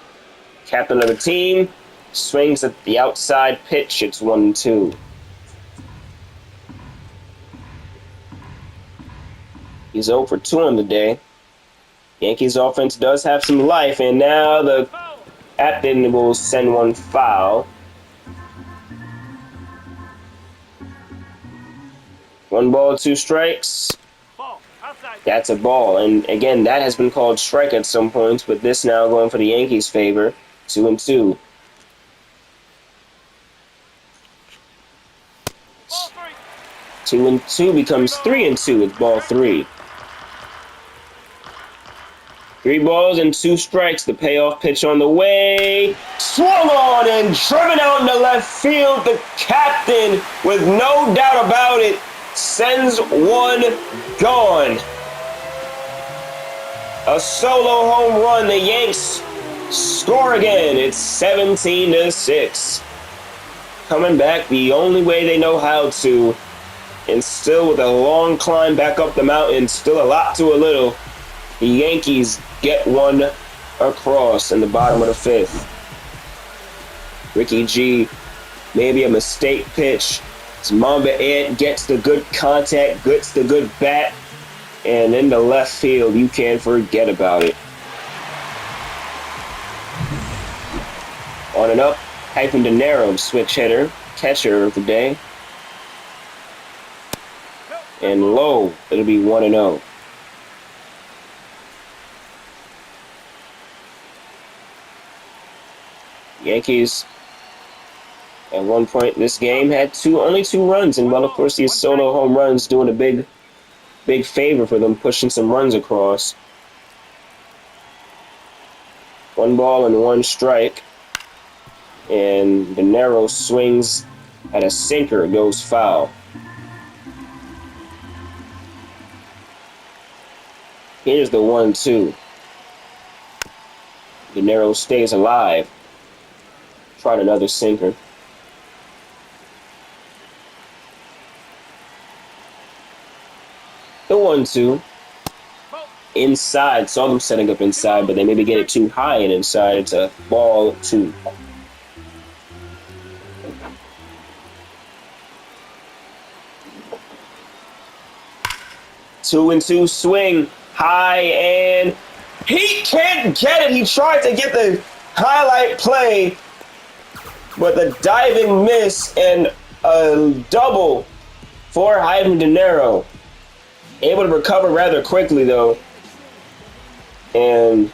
Captain of the team swings at the outside pitch. It's 1-2. He's 0 for 2 on the day. Yankees offense does have some life, and now the captain will send one foul. 1 ball, 2 strikes.
Ball, outside.
That's a ball. And again, that has been called strike at some points, but this now going for the Yankees' favor. 2-2.
Ball 3.
2-2 becomes 3-2 with ball 3. 3 balls and 2 strikes. The payoff pitch on the way. Swung on and driven out into left field. The captain, with no doubt about it, sends one gone. A solo home run. The Yanks score again. It's 17-6. Coming back the only way they know how to. And still with a long climb back up the mountain, still a lot to a little, the Yankees get one across in the bottom of the 5th. Ricky G, maybe a mistake pitch. Mamba Ed gets the good contact, gets the good bat, and in the left field, you can't forget about it. On and up, Hyphen De Niro, switch hitter, catcher of the day. And low, it'll be 1-0. Yankees, at one point in this game, had only 2 runs, and well, of course, these solo home runs doing a big favor for them, pushing some runs across. 1 ball and 1 strike, and De Niro swings at a sinker, it goes foul. Here's the 1-2. De Niro stays alive. Tried another sinker. The 1-2. Inside. Saw them setting up inside, but they maybe get it too high and inside. It's a ball 2. Two and 2 swing. High, and he can't get it. He tried to get the highlight play, but the diving miss and a double for Hyphen De Niro. Able to recover rather quickly, though. And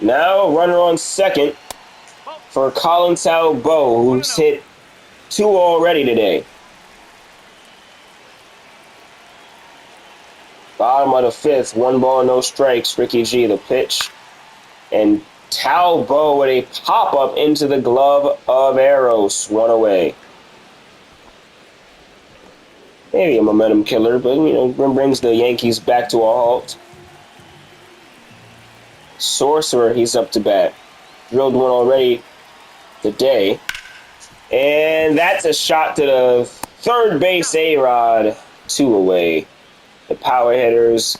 now a runner on second for Colin Talbot, who's hit 2 already today. Bottom of the 5th, 1 ball, no strikes. Ricky G, the pitch. And Talbot with a pop-up into the glove of Eros. 1 away. Maybe a momentum killer, but, brings the Yankees back to a halt. Sorcerer, he's up to bat. Drilled 1 already today. And that's a shot to the third base A-Rod. 2 away. The power hitters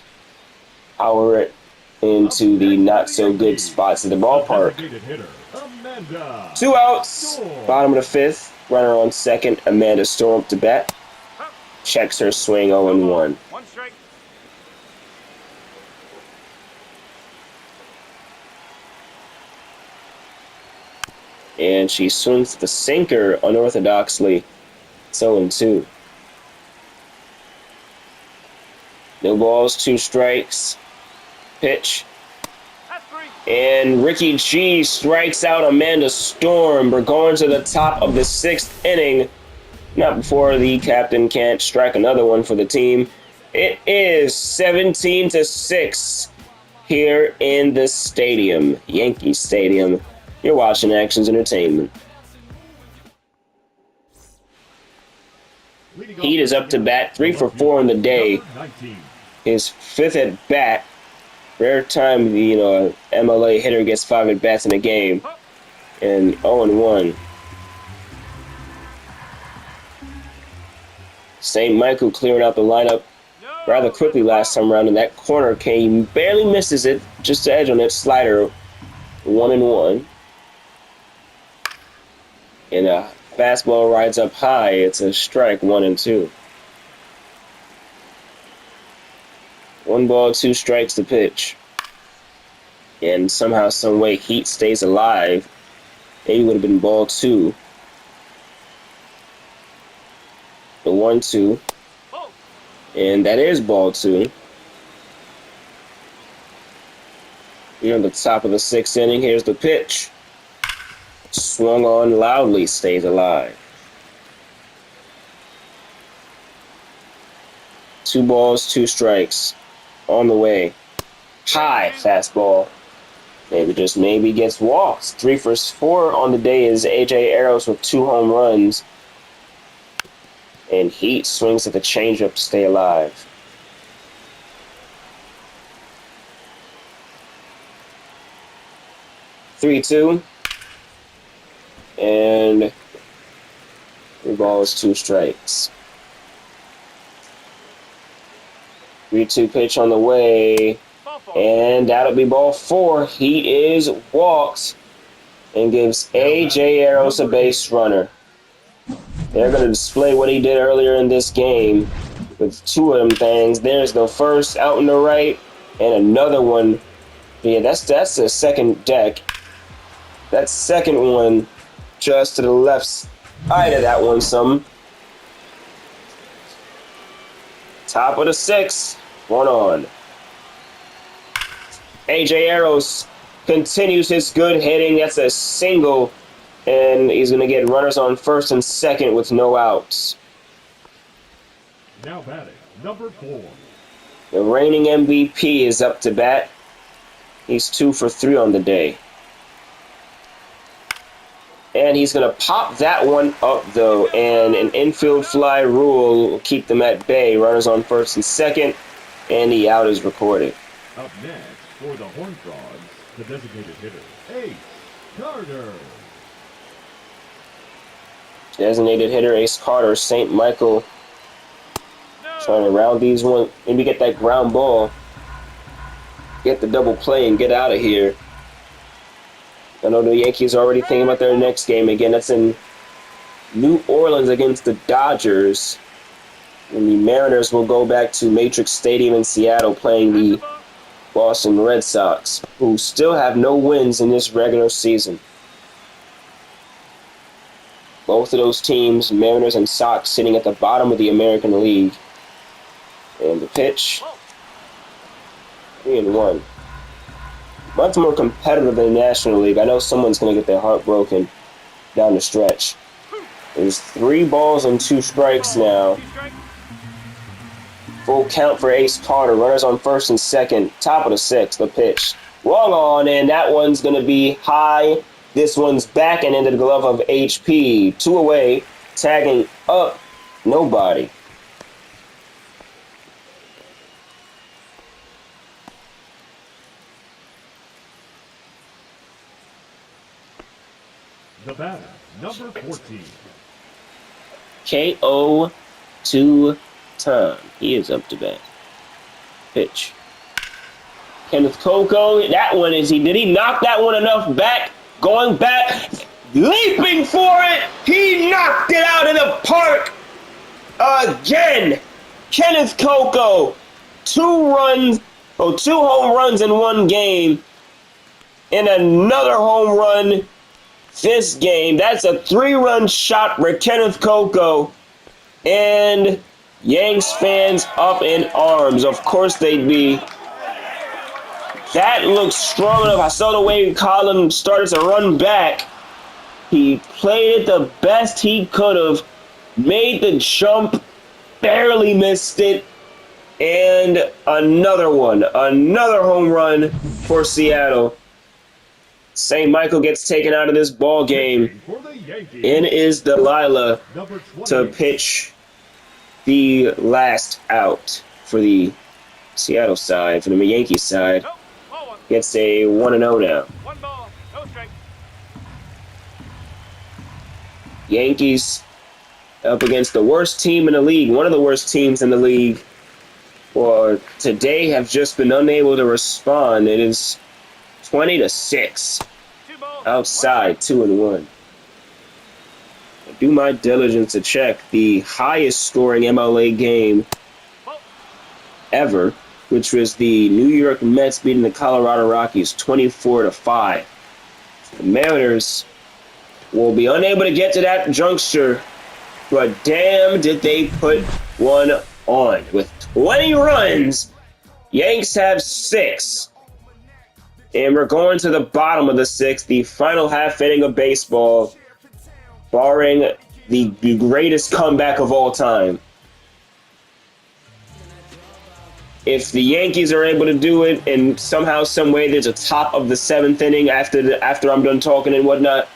power it into the not-so-good spots of the ballpark. 2 outs. Bottom of the 5th. Runner on second. Amanda Storm up to bat. Checks her swing 0-1.
1 strike.
And she swings the sinker unorthodoxly. It's 0-2. No balls, 2 strikes. Pitch.
That's 3.
And Ricky G strikes out Amanda Storm. We're going to the top of the 6th inning. Not before the captain can't strike another one for the team. It is 17-6 here in the stadium, Yankee Stadium. You're watching Actions Entertainment. Heat is up to bat, 3 for 4 in the day. His 5th at bat. Rare time the MLA hitter gets 5 at bats in a game. And 0-1. St. Michael clearing out the lineup rather quickly last time around, and that corner came, barely misses it, just the edge on that slider. 1-1. And a fastball rides up high. It's a strike, 1-2. 1 ball, 2 strikes to pitch. And somehow, some way, Heat stays alive. Maybe would have been ball 2. The 1-2. And that is ball 2. Here on the top of the 6th inning, here's the pitch. Swung on loudly, stays alive. 2 balls, 2 strikes. On the way. High fastball. Maybe gets walked. 3 for 4 on the day is AJ Eros with 2 home runs. And Heat swings at the changeup to stay alive. (3-2). And 3 balls, 2 strikes. 3-2 pitch on the way. And that'll be ball 4. He is walked and gives AJ Eros a base runner. They're going to display what he did earlier in this game with 2 of them things. There's the first out in the right and another one. Yeah, that's the second deck. That second one just to the left side of that one some. Top of the 6th. 1 on. AJ Eros continues his good hitting. That's a single. And he's going to get runners on first and second with no outs.
Now batting, number 4.
The reigning MVP is up to bat. He's 2 for 3 on the day. And he's going to pop that one up, though. And an infield fly rule will keep them at bay. Runners on first and second. And the out is recorded.
Up next for the Horned Frogs, the designated hitter, Ace Carter.
Designated hitter Ace Carter, St. Michael, trying to round these one, maybe get that ground ball, get the double play and get out of here. I know the Yankees are already thinking about their next game. Again, that's in New Orleans against the Dodgers. And the Mariners will go back to Matrix Stadium in Seattle playing the Boston Red Sox, who still have no wins in this regular season. Both of those teams, Mariners and Sox, sitting at the bottom of the American League. And the pitch, 3-1. much more competitive than the National League. I know someone's going to get their heart broken down the stretch. There's 3 balls and 2 strikes now.
2 strikes.
Full count for Ace Carter. Runners on first and second. Top of the 6th. The pitch. Long on, and that one's going to be high. This one's back and into the glove of HP. 2 away. Tagging up. Nobody.
The batter, number 14.
KO 2 time. He is up to bat. Pitch. Kenneth Coco, that one is did he knock that one enough back? Going back, leaping for it. He knocked it out of the park again. Kenneth Coco, 2 home runs in 1 game, and another home run this game. That's a 3-run shot for Kenneth Coco, and Yanks fans up in arms. Of course they'd be. That looks strong enough. I saw the way Colin started to run back. He played it the best he could have, made the jump, barely missed it, and another one. Another home run for Seattle. St. Michael gets taken out of this ball game.
For the Yankees,
In is Delilah
number
to
20.
pitch the last out for the Seattle side, for the Yankees side.
Nope. Ball 1.
Gets a 1-0 now.
1 ball. No strike.
Yankees up against the worst team in the league, one of the worst teams in the league, for today have just been unable to respond. It is 20-6
2 balls.
outside, 2-1. I do my diligence to check the highest scoring MLA game ever, which was the New York Mets beating the Colorado Rockies 24-5. The Mariners will be unable to get to that juncture, but damn did they put one on. With 20 runs, Yanks have 6. And we're going to the bottom of the 6th, the final half inning of baseball, barring the greatest comeback of all time. If the Yankees are able to do it, and somehow, some way, there's a top of the 7th inning after I'm done talking and whatnot,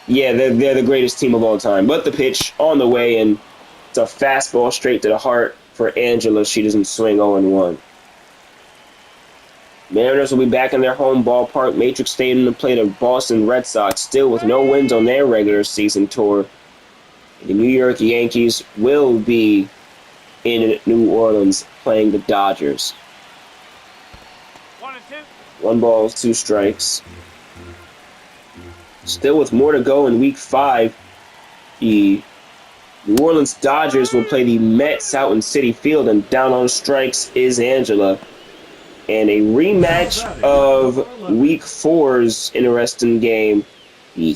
yeah, they're the greatest team of all time. But the pitch on the way, and it's a fastball straight to the heart for Angela. She doesn't swing 0-1. Mariners will be back in their home ballpark, Matrix Stadium, to play the Boston Red Sox, still with no wins on their regular season tour. The New York Yankees will be in New Orleans playing the Dodgers.
1 and 2.
1 ball, 2 strikes. Still with more to go in Week 5, the New Orleans Dodgers will play the Mets out in Citi Field, and down on strikes is Angela. And a rematch of Week 4's interesting game. The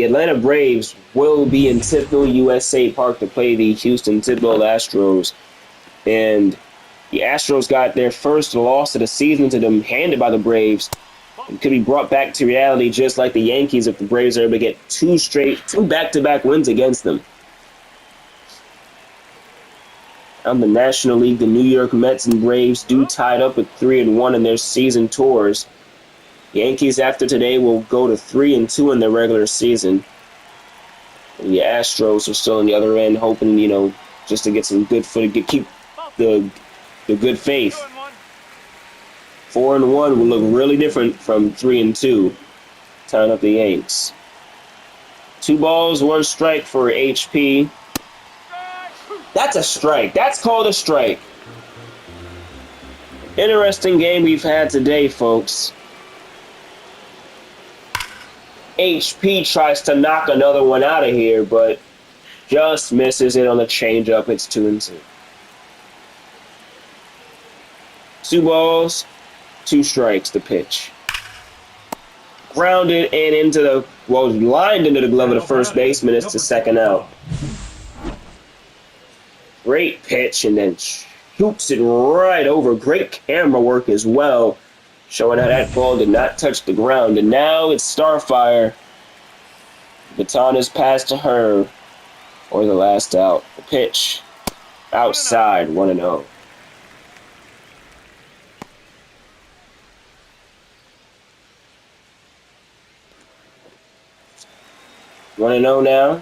Atlanta Braves will be in Tippville, USA Park to play the Houston Tippville Astros. And the Astros got their first loss of the season to them handed by the Braves. It could be brought back to reality just like the Yankees if the Braves are able to get 2 back-to-back wins against them. On the National League, the New York Mets and Braves do tied up at 3-1 in their season tours. Yankees after today will go to 3-2 in their regular season. And the Astros are still on the other end, hoping, just to get some good footage, keep the good faith.
2 and 1.
4-1 will look really different from 3-2, tying up the Yanks. 2 balls, 1 strike for HP. That's a strike. That's called a strike. Interesting game we've had today, folks. HP tries to knock another one out of here, but just misses it on the changeup. It's 2-2. 2 balls, 2 strikes, the pitch. Grounded and lined into the glove of the first baseman. It's the second out. Great pitch, and then shoots it right over. Great camera work as well. Showing how that ball did not touch the ground. And now it's Starfire. Baton is passed to her. Or the last out. The pitch. Outside, 1-0. One and 0 now.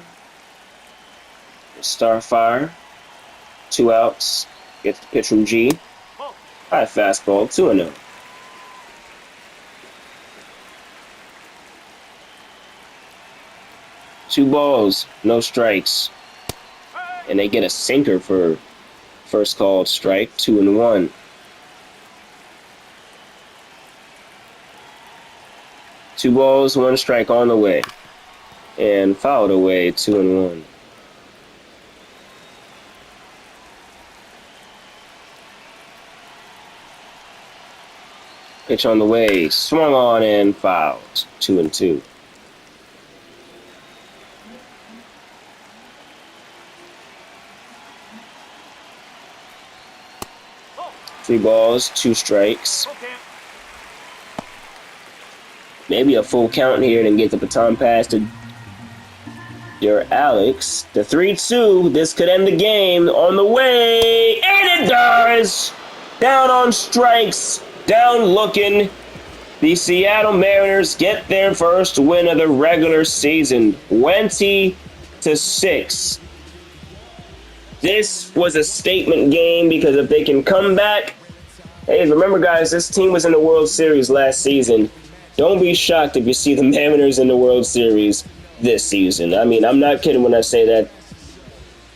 Starfire. 2 outs. Gets the pitch from G. High fastball. 2-0. Two balls, no strikes. And they get a sinker for first called strike. 2-1. Two balls, one strike on the way. And fouled away. 2-1. Pitch on the way, swung on and fouled. 2-2. Three balls, two strikes. Maybe a full count here and get the baton pass to your Alex. The 3-2. This could end the game. On the way, and it does. Down on strikes. Down looking. The Seattle Mariners get their first win of the regular season. 20-6. This was a statement game because if they can come back. Hey, remember guys, this team was in the World Series last season. Don't be shocked if you see the Mariners in the World Series this season. I mean, I'm not kidding when I say that.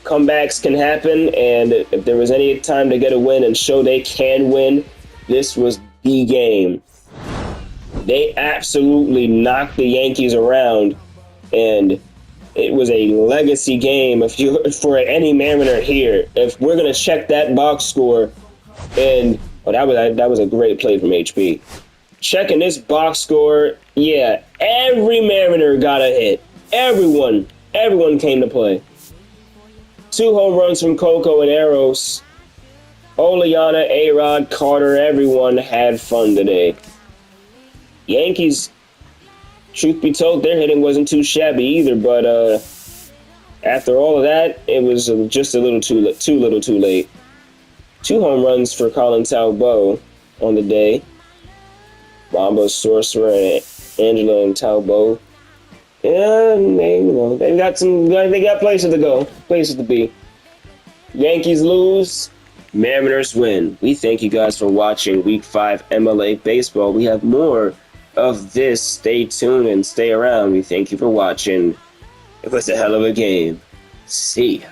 Comebacks can happen, and if there was any time to get a win and show they can win, this was the game. They absolutely knocked the Yankees around, and it was a legacy game for any Mariner here. If we're going to check that box score, and that was a great play from HP. Checking this box score, yeah, every Mariner got a hit. Everyone came to play. 2 home runs from Coco and Eros. Oleana, A-Rod, Carter, everyone had fun today. Yankees, truth be told, their hitting wasn't too shabby either, but after all of that, it was just a little too late. 2 home runs for Colin Talbot on the day. Bomba, Sorcerer, and Angela and Talbot. Yeah, they got places to go, places to be. Yankees lose, Mariners win. We thank you guys for watching Week 5 MLA Baseball. We have more of this. Stay tuned and stay around. We thank you for watching. It was a hell of a game. See ya.